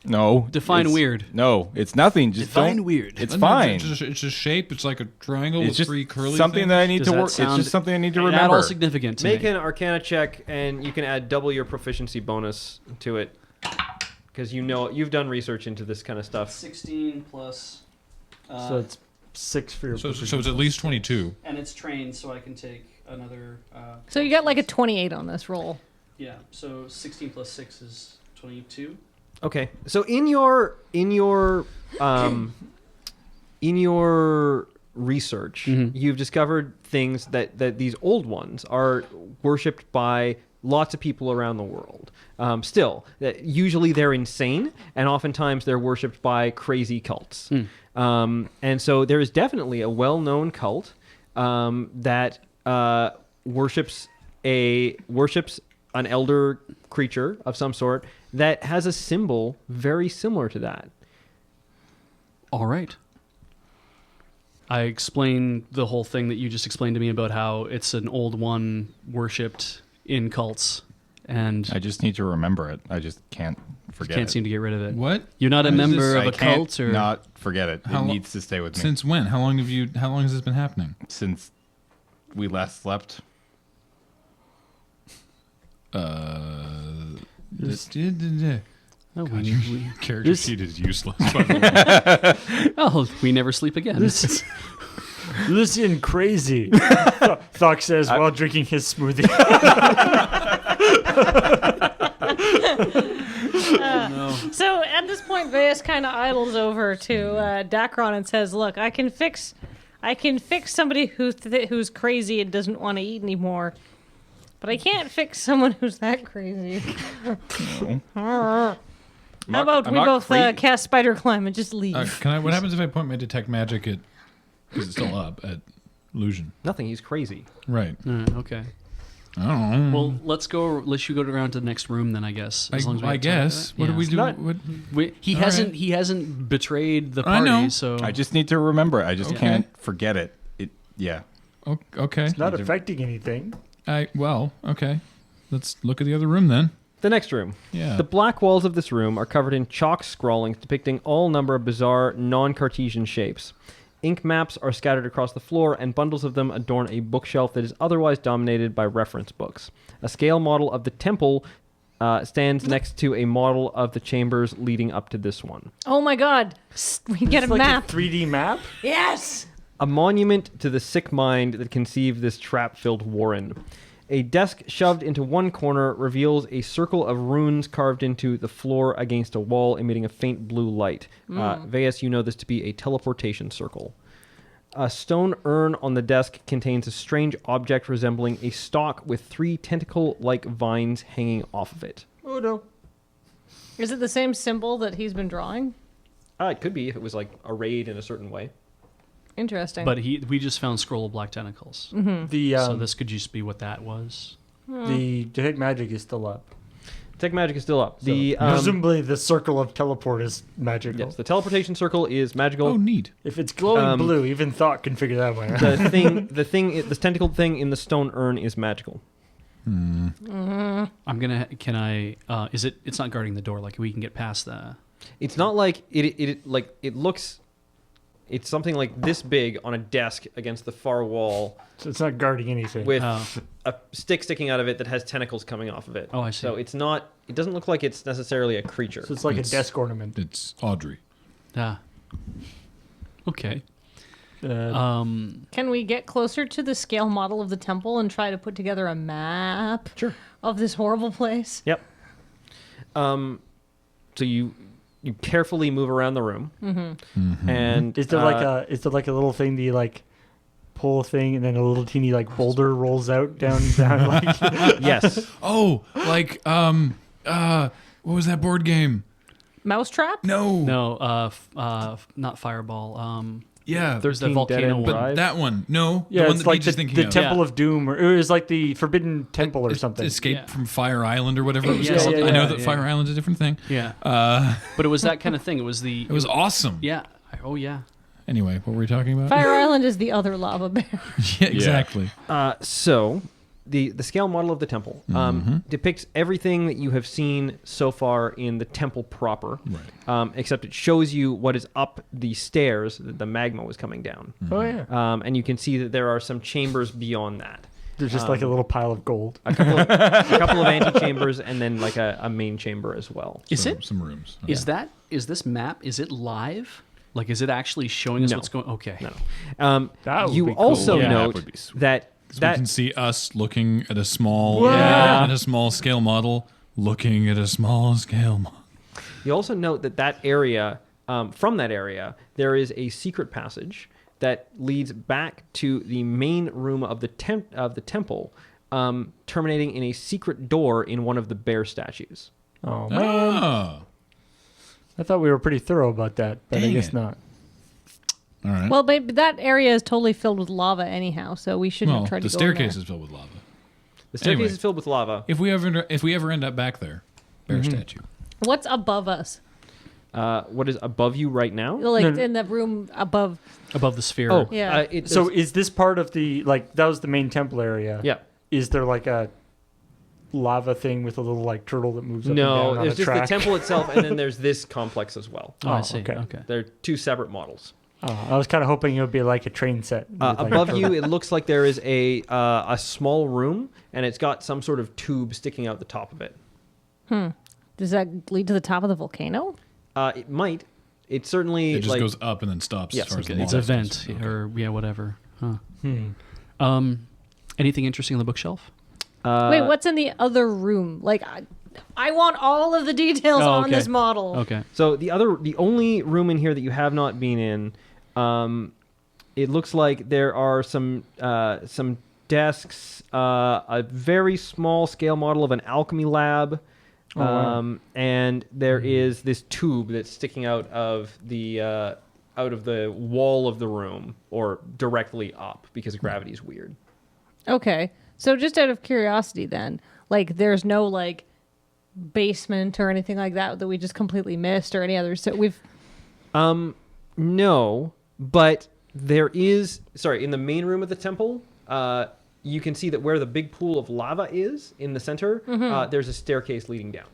no. Define it's- weird. No, it's nothing. Just Define don't. weird. It's And fine. It's a shape. It's like a triangle It's with just three curly something things. that I need Does to that work. It's sound just something I need to Not remember. all significant to Make me. an Arcana check, and you can add double your proficiency bonus to it, because you've done research into this kind of stuff. 16 plus. So it's 6 for your So it's at least 22. and it's trained, so I can take another. So you got like a 28 on this roll. Yeah. So 16 plus 6 is 22. Okay, so in your research, you've discovered things that these old ones are worshipped by lots of people around the world. Still, usually they're insane, and oftentimes they're worshipped by crazy cults. And so there is definitely a well-known cult that worships worships an elder creature of some sort that has a symbol very similar to that. All right. I explained the whole thing that you just explained to me about how it's an old one worshipped in cults, and I just need to remember it. I just can't forget can't it. seem to get rid of it. What? You're not a What is member this? of I a can't cult, or not forget it. How It lo- needs to stay with me. Since when? How long has this been happening? Since we last slept. Oh, God, we, your character this- sheet is useless. By the way. oh, we never sleep again. Listen, crazy. Thok says while drinking his smoothie. So at this point, Veus kind of idles over to Dacron and says, "Look, I can fix somebody who's crazy and doesn't want to eat anymore, but I can't fix someone who's that crazy. How about we both cast spider climb and just leave?" What happens if I point my detect magic at? Because it's still up at illusion. Nothing. He's crazy. Right. Okay. I don't know. Well, let's go. Let you go around to the next room then. I guess. As long as we I have time for guess. that. What do Yeah. we do? not- What? He All hasn't. right. He hasn't betrayed the I party. know. So I just need to remember it. I just Okay. can't forget it. Yeah. Okay. Not affecting anything. Okay. Let's look at the other room then. The next room. Yeah. The black walls of this room are covered in chalk scrawlings depicting all number of bizarre, non-Cartesian shapes. Ink maps are scattered across the floor, and bundles of them adorn a bookshelf that is otherwise dominated by reference books. A scale model of the temple stands next to a model of the chambers leading up to this one. Oh my God! We get a It's like map. a 3D map. Yes. A monument to the sick mind that conceived this trap-filled warren. A desk shoved into one corner reveals a circle of runes carved into the floor against a wall, emitting a faint blue light. Veus, you know this to be a teleportation circle. A stone urn on the desk contains a strange object resembling a stalk with 3 tentacle-like vines hanging off of it. Oh no. Is it the same symbol that he's been drawing? It could be if it was like arrayed in a certain way. Interesting. But we just found scroll of black tentacles. The So this could just be what that was. the detect magic is still up. Tech magic is still up. So The presumably the circle of teleport is magical. yes, the teleportation circle is magical. Oh, neat. If it's glowing blue, even Thought can figure that one out. The tentacled thing in the stone urn is magical. I'm gonna. Can I? It's not guarding the door. Like we can get past the. It's not like it looks. It's something like this big on a desk against the far wall So it's not guarding anything. with Oh. a stick sticking out of it that has tentacles coming off of it. Oh, I see. So it's not. It doesn't look like it's necessarily a creature. So it's like It's- a desk ornament. It's Audrey. Okay. Can we get closer to the scale model of the temple and try to put together a map of this horrible place? Yep. So you carefully move around the room, and Is there like a little thing that you like pull a thing and then a little teeny like boulder rolls out down like yes, Oh, like what was that board game? Mousetrap? No. No. Not fireball. Yeah. There's the 13 volcano Dead End one. Drive. but that one. No. yeah, the one it's that like Beach is thinking the of. Temple Yeah. of Doom, or it was like the Forbidden Temple or something. Escape Yeah. from Fire Island or whatever it was Yeah, called. yeah, I know yeah, that yeah. Fire Island's a different thing. Yeah. Uh, But it was that kind of thing. It was the. it was awesome. Yeah. Oh yeah. Anyway, what were we talking about? Fire Island is the other lava bear. Yeah, exactly. So, the scale model of the temple depicts everything that you have seen so far in the temple proper, except it shows you what is up the stairs that the magma was coming down. Oh yeah, And you can see that there are some chambers beyond that. there's just like a little pile of gold. A couple of antechambers, and then like a main chamber as well. Is it? Some rooms. Is this map? Is it live? Like, is it actually showing us No. what's going? Okay. No. That would You be cool. also Yeah, that note would be sweet. that So we can see us looking at a small scale model, looking at a small scale model. you also note that area, from that area, there is a secret passage that leads back to the main room of the temple, terminating in a secret door in one of the bear statues. Oh man, Oh. I thought we were pretty thorough about that, but I Dang guess it. not. All right. Well, but that area is totally filled with lava anyhow, so we shouldn't Well, have tried the to go in staircase there. is filled with lava. The staircase Anyway. is filled with lava. If we ever end up back there, bear statue. What's above us? What is above you right now? Like No, no. in the room above. Above the sphere. Oh, Yeah. So is this part of the that was the main temple area? yeah. Is there like a lava thing with a little like turtle that moves up and No, down on there's a just track? the temple itself, and then there's this complex as well. Oh, I Oh, see. okay. Okay. They're two separate models. I was kind of hoping it would be like a train set. with, like, Above a you, turtle. it looks like there is a small room, and it's got some sort of tube sticking out the top of it. Does that lead to the top of the volcano? It might. It certainly It just like goes up and then stops. Yes, as far as okay. the It's a lava vent goes. Okay. or whatever. Huh. Anything interesting on the bookshelf? Wait, what's in the other room? Like, I want all of the details Oh, on okay. this model. Okay. So the only room in here that you have not been in, it looks like there are some desks, a very small scale model of an alchemy lab, wow. and there is this tube that's sticking out of the wall of the room, or directly up because gravity is weird. Okay. So just out of curiosity then, like there's no like basement or anything like that that we just completely missed or any other. So we've No, but there is. Sorry, in the main room of the temple, you can see that where the big pool of lava is in the center, there's a staircase leading down.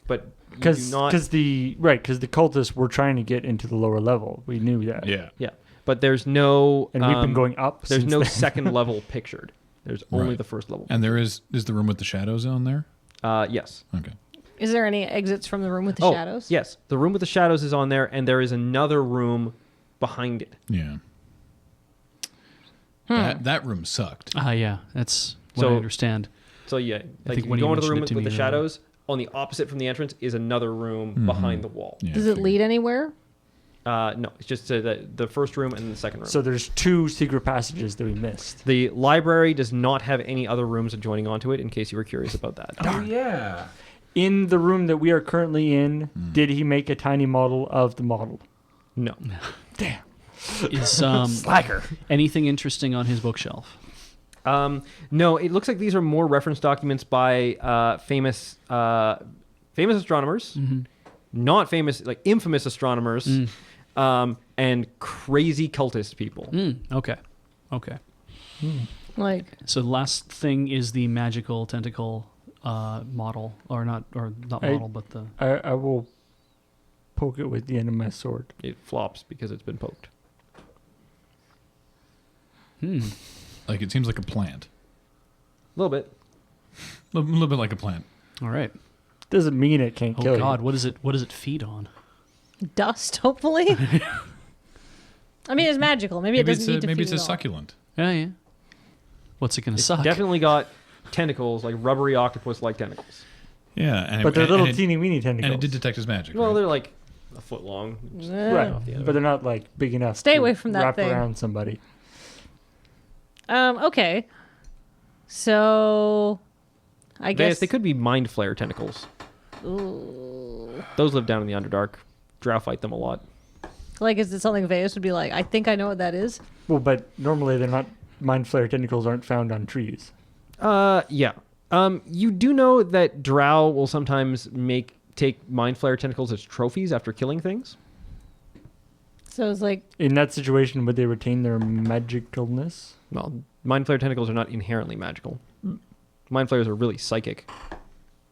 But you do not. Because the cultists were trying to get into the lower level. We knew that. Yeah. Yeah, but there's no. And we've been going up. There's since no then. second level pictured. There's only Right. the first level. And there is the room with the shadows on there? Yes. Okay. Is there any exits from the room with the Oh, shadows? yes. The room with the shadows is on there, and there is another room behind it. Yeah. That room sucked. Yeah, that's what So- I understand. So yeah, like think if when you you go into the room mentioned it to with me, the shadows, on the opposite from the entrance is another room behind the wall. Yeah, Does it figured. lead anywhere? No, it's just the first room and the second room. So there's two secret passages that we missed. The library does not have any other rooms adjoining onto it, in case you were curious about that. Oh yeah. In the room that we are currently in, did he make a tiny model of the model? No. Is Slacker. anything interesting on his bookshelf? No, it looks like these are more reference documents by famous astronomers, not famous, like infamous astronomers, and crazy cultist people. Okay. Okay. Like, So the last thing is the magical tentacle model, or not model, but the. I will poke it with the end of my sword. It flops because it's been poked. Like, it seems like a plant. A little bit. A little bit like a plant. All right. Doesn't mean it can't kill Oh you. God, what does it feed on? dust, hopefully. I mean, it's magical. Maybe it doesn't need to maybe feed it's a at all. succulent. Yeah. What's it gonna It's suck? definitely got tentacles, like rubbery octopus-like tentacles. Yeah, and But they're and little it- teeny weeny tentacles. And it did detect his magic. Well, right? they're like a foot long. Just Right, off the end of but it. they're not like big enough Stay to away from that wrap thing. around somebody. Okay. So, I guess They could be mind flare tentacles. Ooh. Those live down in the Underdark. Drow fight them a lot. Like, is it something Veus would be like? I think I know what that is. Well, but normally they're not. Mind flare tentacles aren't found on trees. Yeah. You do know that Drow will sometimes take mind flare tentacles as trophies after killing things. So it's like, In that situation, would they retain their magicalness? Well, mind flare tentacles are not inherently magical. Mind flares are really psychic.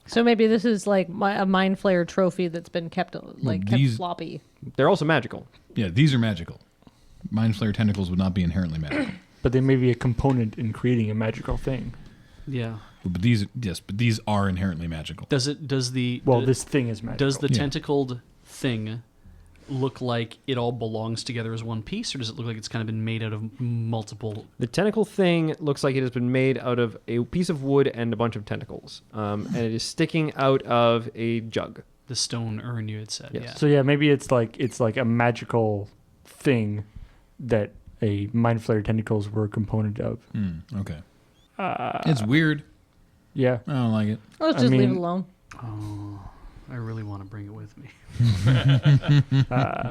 so maybe this is like a mind flare trophy that's been kept kept these- floppy. They're also magical. Yeah, these are magical. Mind flare tentacles would not be inherently magical. But they may be a component in creating a magical thing. Yeah. But these are inherently magical. This This thing is magical. does the Yeah. tentacled thing look like it all belongs together as one piece, or does it look like it's kind of been made out of multiple? The tentacle thing looks like it has been made out of a piece of wood and a bunch of tentacles. And it is sticking out of a jug. The stone urn you had said. Yes. Yeah. So yeah, maybe it's like a magical thing that a mind flare tentacles were a component of. Okay. It's weird. Yeah. I don't like it. Let's I just leave mean- it alone. I really want to bring it with me.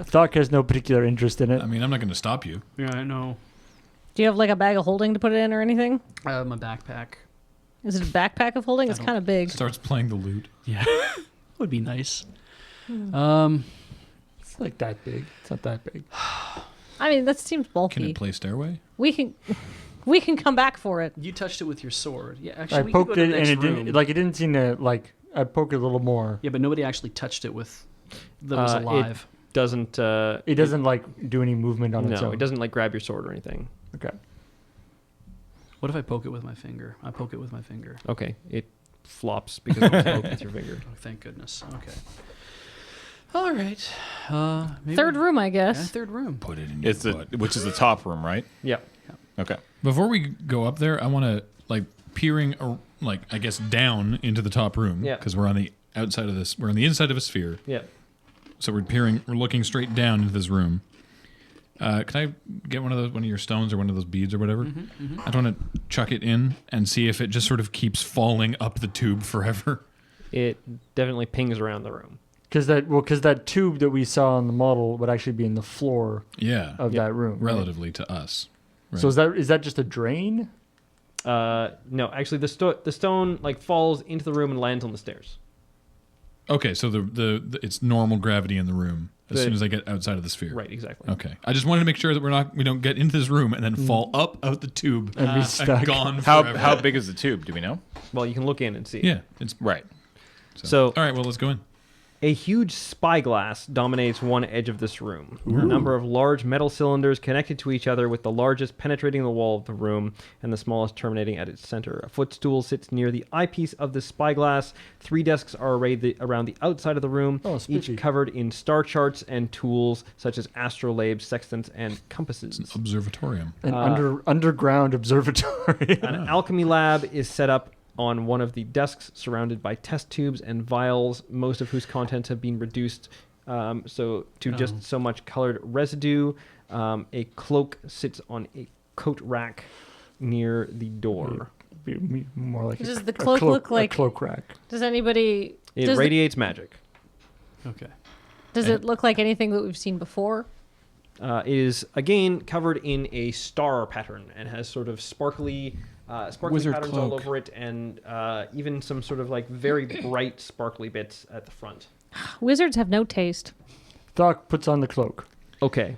Thok has no particular interest in it. I mean, I'm not going to stop you. Yeah, I know. Do you have like a bag of holding to put it in or anything? My backpack. Is it a backpack of holding? It's kind of big. Starts playing the lute. Yeah, would be nice. It's like that big. It's not that big. I mean, that seems Can bulky. it play Stairway? We can come back for it. You touched it with your sword. Yeah, actually, I we could poked go to it the and next it didn't. room. Like it didn't seem to like. I poked it a little more. Yeah, but nobody actually touched it with that was alive. Doesn't It doesn't like do any movement on its no, own. it doesn't like grab your sword or anything. Okay. What if I poke it with my finger? I poke it with my finger. Okay, it flops because you poke with your finger. Oh, thank goodness. Okay. All right. Maybe, Third room, I Yeah, guess. third room. Put it in your It's butt. which is the top room, right? Yep. Okay. Before we go up there, I want to like peering, like I guess down into the top room. Yeah. Because we're on the outside of this. We're on the inside of a sphere. Yep. So we're looking straight down into this room. Can I get one of your stones or one of those beads or whatever? I don't want to chuck it in and see if it just sort of keeps falling up the tube forever. It definitely pings around the room. Because that tube that we saw on the model would actually be in the floor Yeah. of that room. right? Relatively to us. Right. So is that just a drain? No, actually, the stone like falls into the room and lands on the stairs. Okay, so the it's normal gravity in the room as soon as I get outside of the sphere. Right, exactly. Okay. I just wanted to make sure that we don't get into this room and then fall up out the tube And be stuck. gone forever. How big is the tube? Do we know? Well, you can look in and see. Yeah, it's Right. So all right. Well, let's go in. a huge spyglass dominates one edge of this room. A number of large metal cylinders connected to each other, with the largest penetrating the wall of the room and the smallest terminating at its center. A footstool sits near the eyepiece of the spyglass. 3 desks are arrayed around the outside of the room, Oh, each spooky. covered in star charts and tools such as astrolabes, sextants, and compasses. Observatorium. An underground observatory. An alchemy lab is set up on one of the desks, surrounded by test tubes and vials, most of whose contents have been reduced to just so much colored residue. A cloak sits on a coat rack near the door. Be more like Does a, the a cloak look like- a cloak rack? Does anybody? It does radiates magic. Okay. does it look like anything that we've seen before? It is again covered in a star pattern and has sort of sparkly Wizard patterns all cloak. over it, and even some sort of like very bright sparkly bits at the front. Wizards have no taste. Doc puts on the cloak. Okay.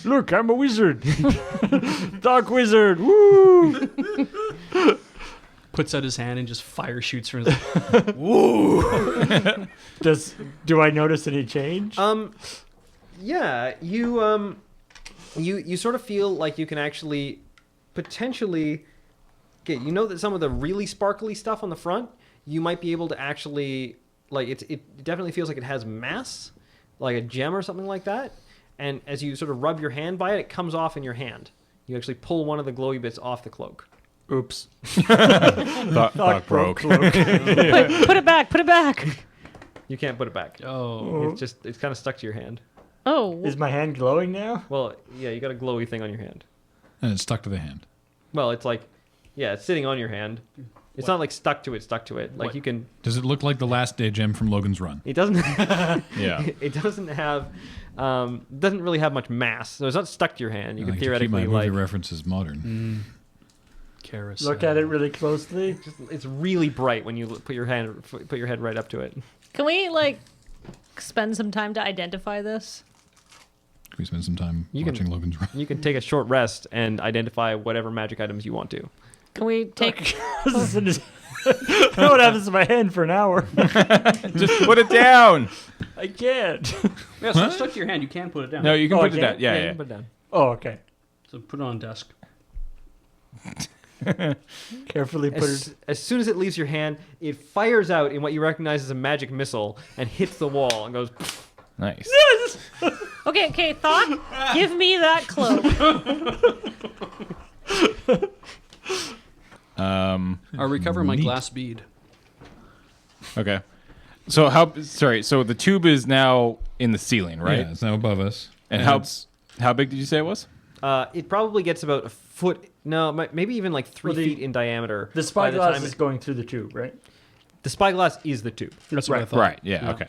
Look, I'm a wizard. Doc wizard. Woo! Puts out his hand and just fire shoots from his. Do I notice any change? Yeah, you sort of feel like you can actually potentially you know that some of the really sparkly stuff on the front, you might be able to actually like it definitely feels like it has mass, like a gem or something like that. And as you sort of rub your hand by it, it comes off in your hand. You actually pull one of the glowy bits off the cloak. Oops. Thought broke. Put it back. Put it back. You can't put it back. Oh. It's kind of stuck to your hand. Oh, Is my hand glowing now? Well, yeah, you got a glowy thing on your hand. And it's stuck to the hand. Well, it's like, yeah, it's sitting on your hand. It's not like stuck to it. Like What? you can. Does it look like the last day gem from Logan's Run? It doesn't. Yeah. It doesn't have. Doesn't really have much mass, so it's not stuck to your hand. You I can like to keep theoretically my movie like. references modern. Carousel. Look at it really closely. It's really bright when you put your head right up to it. can we like spend some time to identify this? Can we spend some time You can- watching Logan's Run? You can take a short rest and identify whatever magic items you want to. Can we take? I know what happens to my hand for an hour. Just put it down. I can't. Yeah, so it's stuck to your hand. You can put it down. No, you can Oh, put it I down. can't? Yeah, you yeah. can put it down. Oh, okay. So put it on desk. Carefully put it. As soon as it leaves your hand, it fires out in what you recognize as a magic missile and hits the wall and goes. Nice. Okay, Thought, give me that cloak. I'll recover my Neat. glass bead. Okay. So so the tube is now in the ceiling, right? Yeah, it's now above us. And it's- how big did you say it was? It probably gets about a foot. No, maybe even like 3 Well, feet in diameter. The by the spyglass time is going through the tube, right? The spyglass is the tube. That's what I thought. Right. Yeah. Okay.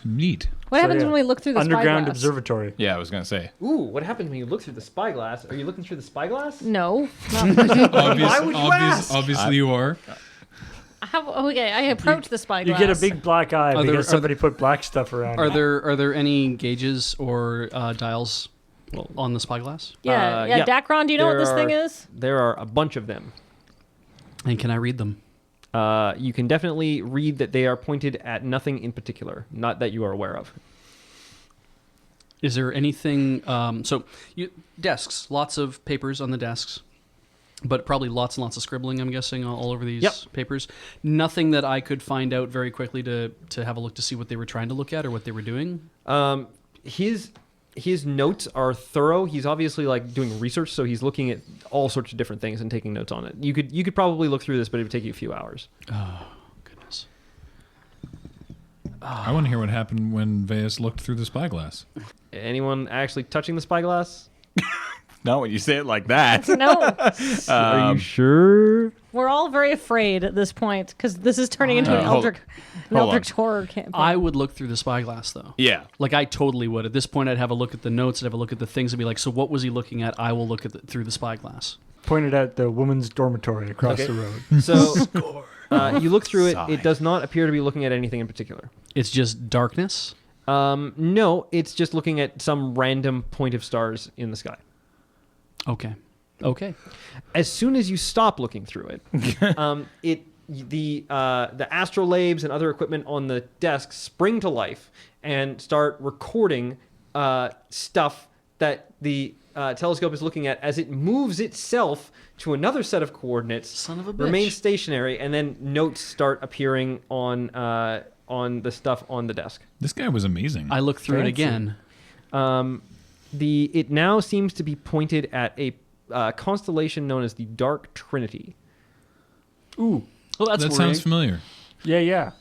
Neat. What happens when we look through the underground spyglass? observatory? Yeah, I was gonna say. Ooh, what happens when you look through the spyglass? Are you looking through the spyglass? No. Why would you ask? Obviously, you are. I approach the spyglass. You get a big black eye Are there- because somebody put black stuff around Are it. there any gauges or dials on the spyglass? Yeah. Dacron, do you know what this thing is? There are a bunch of them. And can I read them? You can definitely read that they are pointed at nothing in particular, not that you are aware of. Is there anything? Desks, lots of papers on the desks, but probably lots and lots of scribbling. I'm guessing all over these papers. Nothing that I could find out very quickly to have a look to see what they were trying to look at or what they were doing. His notes are thorough. He's obviously like doing research, so he's looking at all sorts of different things and taking notes on it. You could probably look through this, but it would take you a few hours. Oh goodness! I want to hear what happened when Veus looked through the spyglass. Anyone actually touching the spyglass? Not when you say it like that. No. Are you sure? We're all very afraid at this point because this is turning into an hold Eldritch horror campaign. I would look through the spyglass though. Yeah. Like I totally would. At this point, I'd have a look at the notes. I'd have a look at the things and be like, so what was he looking at? I will look at through the spyglass. Pointed at the woman's dormitory across Okay. the road. So you look through it. It does not appear to be looking at anything in particular. It's just darkness. No, it's just looking at some random point of stars in the sky. Okay. As soon as you stop looking through it, the astrolabes and other equipment on the desk spring to life and start recording stuff that the telescope is looking at as it moves itself to another set of coordinates. Son of a bitch. Remains stationary, and then notes start appearing on the stuff on the desk. This guy was amazing. I look through it again. It now seems to be pointed at a constellation known as the Dark Trinity. Ooh. Well, that's that worrying. sounds familiar. Yeah.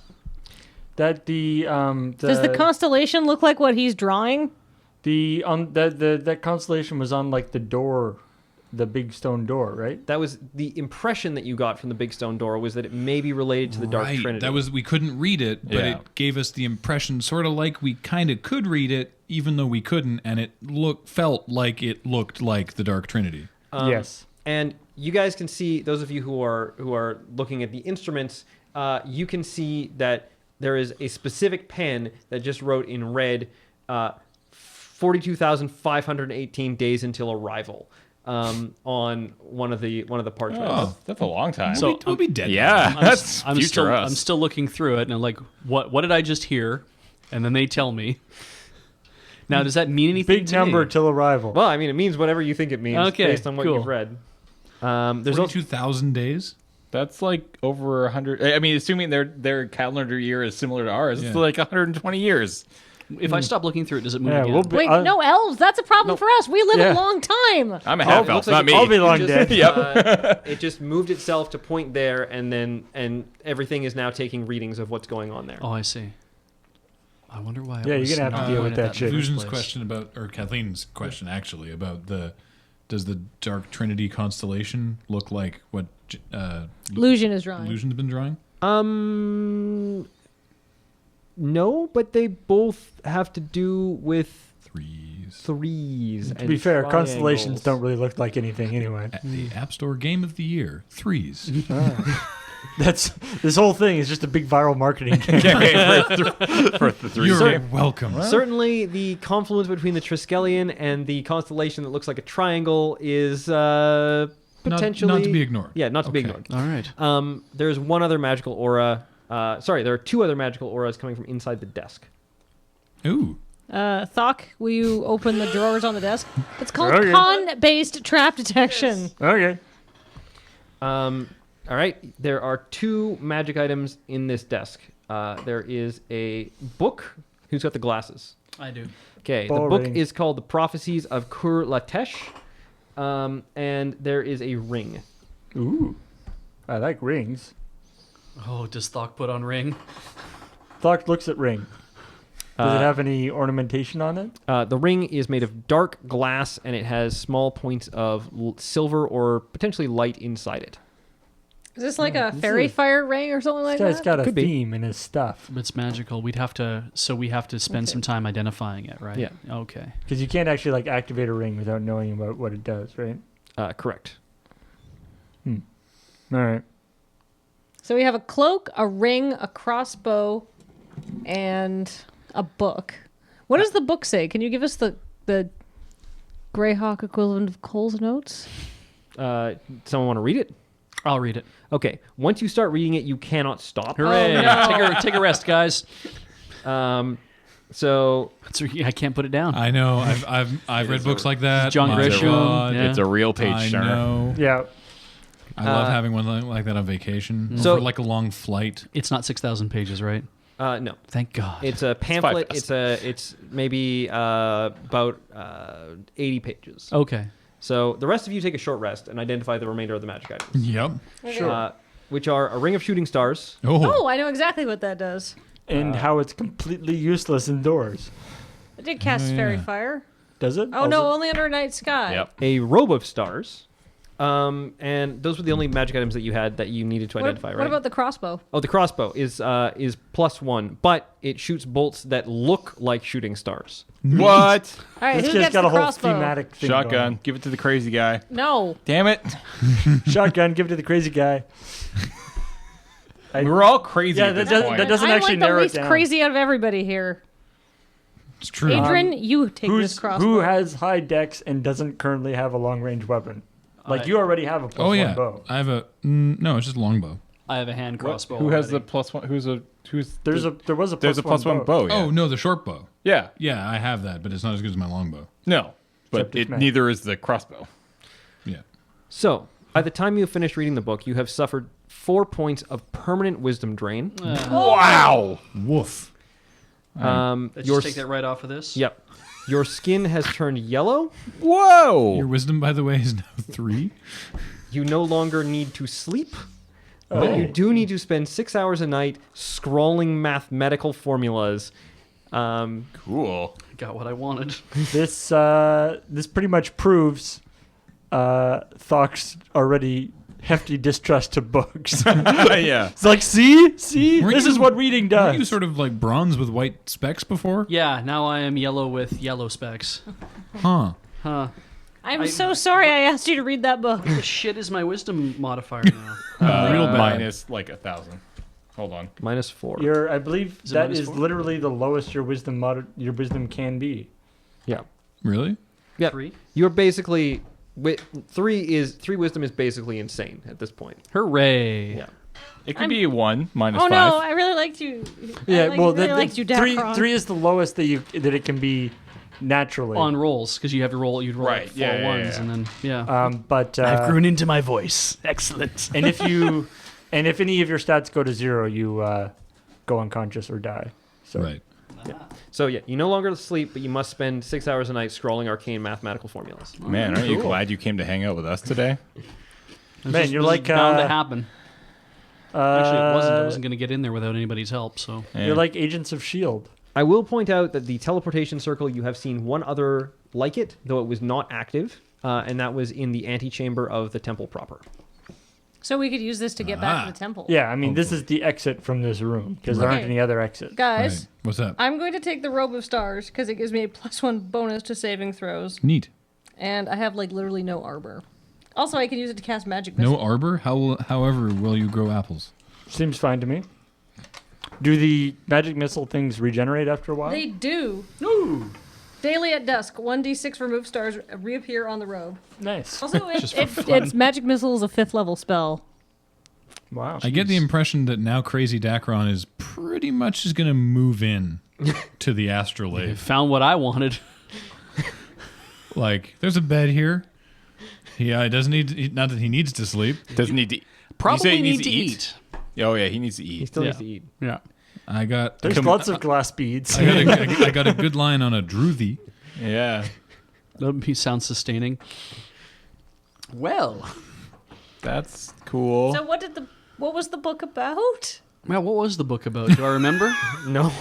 That Does the constellation look like what he's drawing? that constellation was on like the door, the big stone door, right? That was the impression that you got from the big stone door, was that it may be related to the Dark Right. Trinity. That was, we couldn't read it, but Yeah. it gave us the impression, sort of like we kind of could read it, even though we couldn't, and it felt like it looked like the Dark Trinity. Yes. And you guys can see, those of you who are looking at the instruments, you can see that there is a specific pen that just wrote in red, 42,518 days until arrival, on one of the parchments. Oh, that's a long time. So We'll be dead. yeah, that's I'm future still us. I'm still looking through it, and I'm like, what did I just hear? And then they tell me. Now, does that mean anything? Big to number me? till arrival. Well, I mean, it means whatever you think it means, Okay, based on what cool. you've read. There's also 42,000 days? That's like over 100. I mean, assuming their calendar year is similar to ours, it's Yeah. like 120 years. If I stop looking through it, does it move Yeah, again? we'll be. Wait, no elves. That's a problem for us. We live Yeah. a long time. I'm a half elf, looks like not me. I'll be long It dead. just, it just moved itself to point there, and everything is now taking readings of what's going on there. Oh, I see. I wonder why. Yeah, you're gonna have to deal with that shit. Fusion's question about, or Kathleen's question actually, about does the Dark Trinity constellation look like what Lucian is drawing. Illusion's been drawing? No, but they both have to do with threes. To be fair, constellations don't really look like anything anyway. At the App Store Game of the Year, threes. That's this whole thing is just a big viral marketing campaign. for the three. You're welcome. Certainly, the confluence between the Triskelion and the constellation that looks like a triangle is potentially not to be ignored. Yeah, not to be Okay. ignored. All right. There's one other magical aura. There are two other magical auras coming from inside the desk. Ooh. Thok, will you open the drawers on the desk? It's called Okay. con-based trap detection. Okay. All right. There are two magic items in this desk. There is a book. Who's got the glasses? I do. Okay. The book Boring. is called The Prophecies of Kur Latesh. And there is a ring. Ooh. I like rings. Oh, does Thok put on ring? Thok looks at ring. Does it have any ornamentation on it? The ring is made of dark glass, and it has small points of silver or potentially light inside it. Is this like a fairy fire ring or something like This guy's that? got a Could be. theme in his stuff. It's magical. We have to spend some time identifying it, right? Yeah. Okay. Because you can't actually like activate a ring without knowing about what it does, right? Correct. All right. So we have a cloak, a ring, a crossbow, and a book. What does the book say? Can you give us the Greyhawk equivalent of Cole's notes? Someone want to read it? I'll read it. Okay. Once you start reading it, you cannot stop. Hooray! Take a rest, guys. So I can't put it down. I know. I've read books like that. John My Grisham, God. yeah. It's a real page I turner. know. Yeah. I love having one like that on vacation. So- For like a long flight. It's not 6,000 pages, right? no, Thank God. it's a pamphlet. fast. It's maybe about 80 pages. Okay. So the rest of you take a short rest and identify the remainder of the magic items. Yep. Which are a ring of shooting stars. Oh, I know exactly what that does. And how it's completely useless indoors. It did cast fairy fire. Does it? Oh no, only under a night sky. Yep. A robe of stars. And those were the only magic items that you had that you needed to identify, right? What about the crossbow? Oh, the crossbow is +1, but it shoots bolts that look like shooting stars. What? All right, This who guy's gets got the a whole crossbow? thematic thing. Shotgun. Give it to the crazy guy. No. Damn it. going. Shotgun. Give it to the crazy guy. We were all crazy Yeah, at this that point. doesn't I'm actually like the narrow it least down. crazy out of everybody here. It's true. Adrian, you take this crossbow. Who has high dex and doesn't currently have a long range weapon? Like you already have a plus Oh one yeah. bow. I have a no. It's just a longbow. I have a hand crossbow. Who has the already. +1? There was a There's a +1 bow. Yeah. Oh no, the short bow. Yeah. Yeah, I have that, but it's not as good as my longbow. No. But Except it's magic. neither is the crossbow. Yeah. So, by the time you have finished reading the book, you have suffered 4 points of permanent wisdom drain. Wow. Woof. Let's Your just take that right off of this. Yep. Your skin has turned yellow. Whoa. Your wisdom, by the way, is now 3. You no longer need to sleep, but you do need to spend 6 hours a night scrawling mathematical formulas. Cool. Got what I wanted. This pretty much proves Thok's already hefty distrust of books. Yeah. It's like, see, Weren't this you- is what reading Weren't you does. sort of like bronze with white specks before? Yeah, now I am yellow with yellow specks. Huh. Huh. I'm so sorry I asked you to read that book. The shit is my wisdom modifier now. Real bad. Minus like 1,000. Hold on. -4. I believe Is it that minus is 4? literally the lowest your wisdom can be. Yeah. Really? Yep. 3. You're basically... Three wisdom is basically insane at this point. Hooray. Yeah. It could be 1 minus Oh 5. no, I really liked you. Yeah, I well, really the liked you, three Dacron. is the lowest that it can be naturally. On rolls, because you have to roll. You'd roll Right, like 4 yeah, yeah, ones, yeah. and then yeah. But into my voice. Excellent. and if any of your stats go to 0, you go unconscious or die. So Right. So yeah, you no longer sleep, but you must spend 6 hours a night scrawling arcane mathematical formulas. Man, aren't you glad you came to hang out with us today? Man, you're This like is bound to happen. Actually, it wasn't. I uh, wasn't going to get in there without anybody's help. So Yeah. you're like Agents of Shield. I will point out that the teleportation circle, you have seen one other like it, though it was not active, and that was in the antechamber of the temple proper. So we could use this to get back to the temple. Yeah, I mean this is the exit from this room because there aren't Okay. any other exits. Guys, Right. What's up? I'm going to take the Robe of Stars because it gives me a +1 bonus to saving throws, Neat. and I have like literally no arbor. Also, I can use it to cast magic No missile. arbor? However, will you grow apples? Seems fine to me. Do the magic missile things regenerate after a while? They do. Daily at dusk, 1d6 remove stars reappear on the robe. Nice. Also, it's magic missile is a 5th level spell. Wow. I get the impression that now Crazy Dacron is pretty much just going to move in to the I astrolabe. found what I wanted. Like, there's a bed here. He doesn't need, not that he needs to sleep. Doesn't need to eat. Probably he need needs to eat. Oh, yeah, he needs to He eat. still Yeah. needs to eat. Yeah. I got There's lots of glass beads. I got a good line on a Druthi. Yeah. That sounds sustaining. Well, That's cool. So what was the book about? what was the book about? Do I remember? No.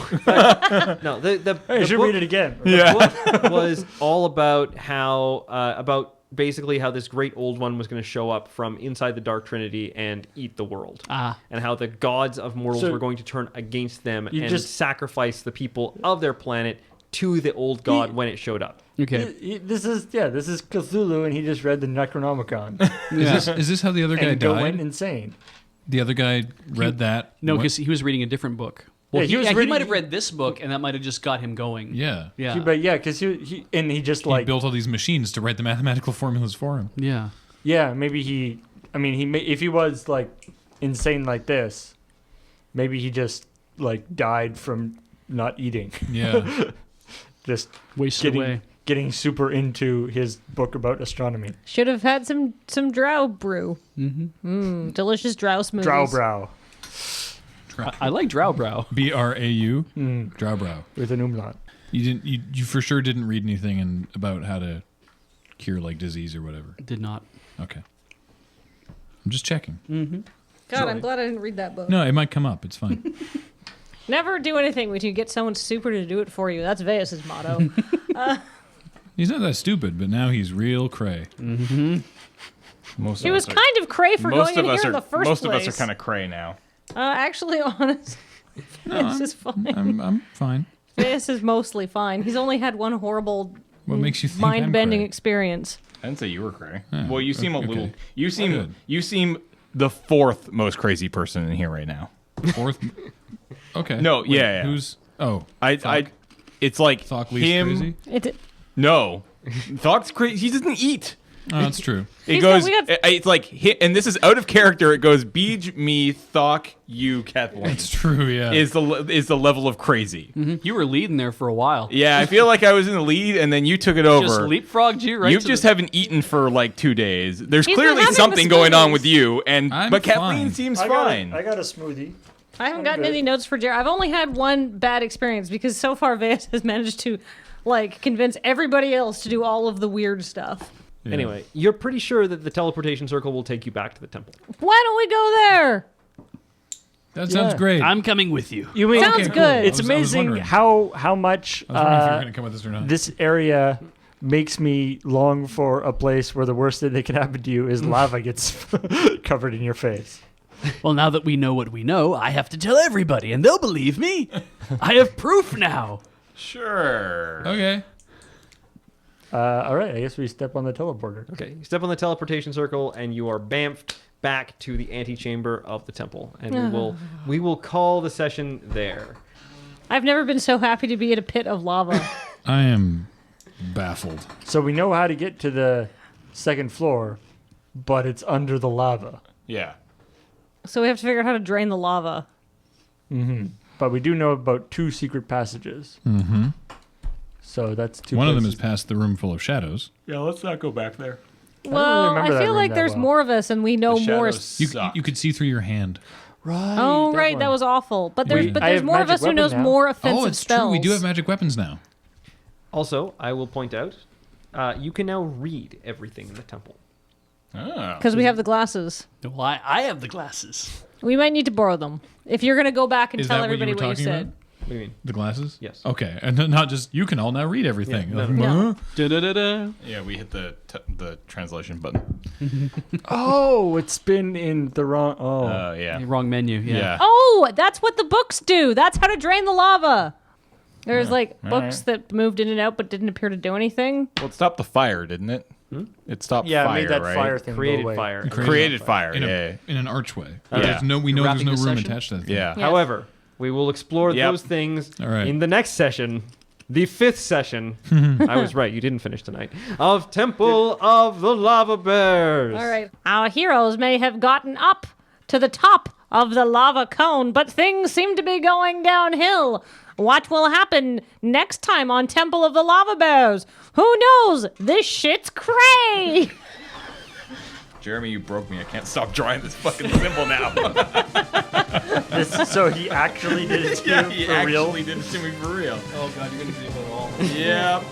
No, the Hey, you should book, read it again. the book was all about how, about basically how this great old one was going to show up from inside the Dark Trinity and eat the world. And how the gods of mortals So were going to turn against them you and just- sacrifice the people of their planet to the old god when it showed up. Okay. This is Cthulhu, and he just read the Necronomicon Is this how the other guy and went died? insane. The other guy read that? No, What? because he was reading a different book. Well, Yeah, he was he reading- might have read this book, and that might have just got him going. Yeah. Yeah. But yeah, because he just He like built all these machines to write the mathematical formulas for him. Yeah. maybe if he was like insane like this, maybe he just like died from not eating, Yeah. just Wasted away. getting super into his book about astronomy. Should have had some drow brew. Mm-hmm. Delicious drow smoothies. Drowbrow I like Drowbrow. BRAU. Drowbrow. with an umlaut. You for sure didn't read anything about how to cure like disease or whatever. Did not. Okay. I'm just checking. God, I'm glad I didn't read that book. No, it might come up. It's fine. Never do anything when you get someone super to do it for you. That's Veas's motto. He's not that stupid, but now he's real cray. Most He of was us are- kind of cray for most going in of us here in are- the first Most place. of us are kind of cray now. Actually, honestly, Veas is fine. I'm fine. Veas is mostly fine. He's only had one horrible What makes you think I'm mind-bending cray? experience. I didn't say you were cray. Yeah, Well, you seem a okay. little. Good. You seem the fourth most crazy person in here right now. Fourth. Okay. No, yeah. Who's? Oh, I. It's like Thok least him. crazy. No, Thok's crazy. He doesn't eat. Oh, that's true. It He's goes. got- we got- It's like, and this is out of character. It goes Beej, me, Thok, you, Kathleen. That's true. Yeah. Is the level of crazy? You were leading there for a while. Yeah, I feel like I was in the lead, and then you took it over. Just leapfrogged you right You to just the... haven't eaten for like 2 days. There's He's been clearly having the something going on smoothies. with you, I'm but Kathleen fine. seems fine. I got a smoothie. I haven't I'm gotten good. any notes for Jared. I've only had one bad experience because so far Veas has managed to convince everybody else to do all of the weird stuff. Yeah. Anyway, you're pretty sure that the teleportation circle will take you back to the temple. Why don't we go there? That sounds Yeah. great. I'm coming with you. You mean Sounds good. It's I was amazing wondering. how much I was wondering if you were going to come with us or not. this area makes me long for a place where the worst thing that can happen to you is lava gets covered in your face. Well, now that we know what we know, I have to tell everybody, and they'll believe me. I have proof now. Sure. Okay. All right, I guess we step on the teleporter. Okay, you step on the teleportation circle and you are bamfed back to the antechamber of the temple, and we will call the session there. I've never been so happy to be in a pit of lava. I am baffled. So we know how to get to the second floor, but it's under the lava. Yeah. So we have to figure out how to drain the lava. But we do know about 2 secret passages. Mm-hmm. So that's 2 One of them is places. past the room full of shadows. Yeah, let's not go back there. don't Well, really I remember that feel room like that there's well. more of us and we know more. You could see through your hand. Right. Oh, right, one. that was awful. But there's I have more of magic us who weapon knows now. more offensive Oh, it's spells. true. We do have magic weapons now. Also, I will point out, you can now read everything in the temple. Oh. Because we have the glasses. Well, I have the glasses. We might need to borrow them. If you're going to go back and Is tell that what you everybody were what you talking said. about? What do you mean? The glasses? Yes. Okay, and then not just you can all now read everything. Yeah, no, no. Da-da-da-da. Yeah, we hit the translation button. Oh, it's been in the wrong. Oh. Yeah. Wrong menu. Yeah. Oh, that's what the books do. That's how to drain the lava. There's books that moved in and out but didn't appear to do anything. Well, it stopped the fire, didn't it? It stopped Yeah, fire, it made that right? fire thing go Created away. fire. Created fire, in, yeah. in an archway. Yeah. We know there's Wrapping no the room session? attached to that thing. Yeah. Yeah. However, we will explore Yep. those things All right. in the next session, the 5th session. I was right, you didn't finish tonight. Of Temple of the Lava Bears. All right. Our heroes may have gotten up to the top of the lava cone, but things seem to be going downhill. What will happen next time on Temple of the Lava Bears? Who knows? This shit's cray. Jeremy, you broke me. I can't stop drawing this fucking symbol now. So he actually did it to yeah, you he for real? actually did it to me for real. Oh, God, you're going to see it all. Yep.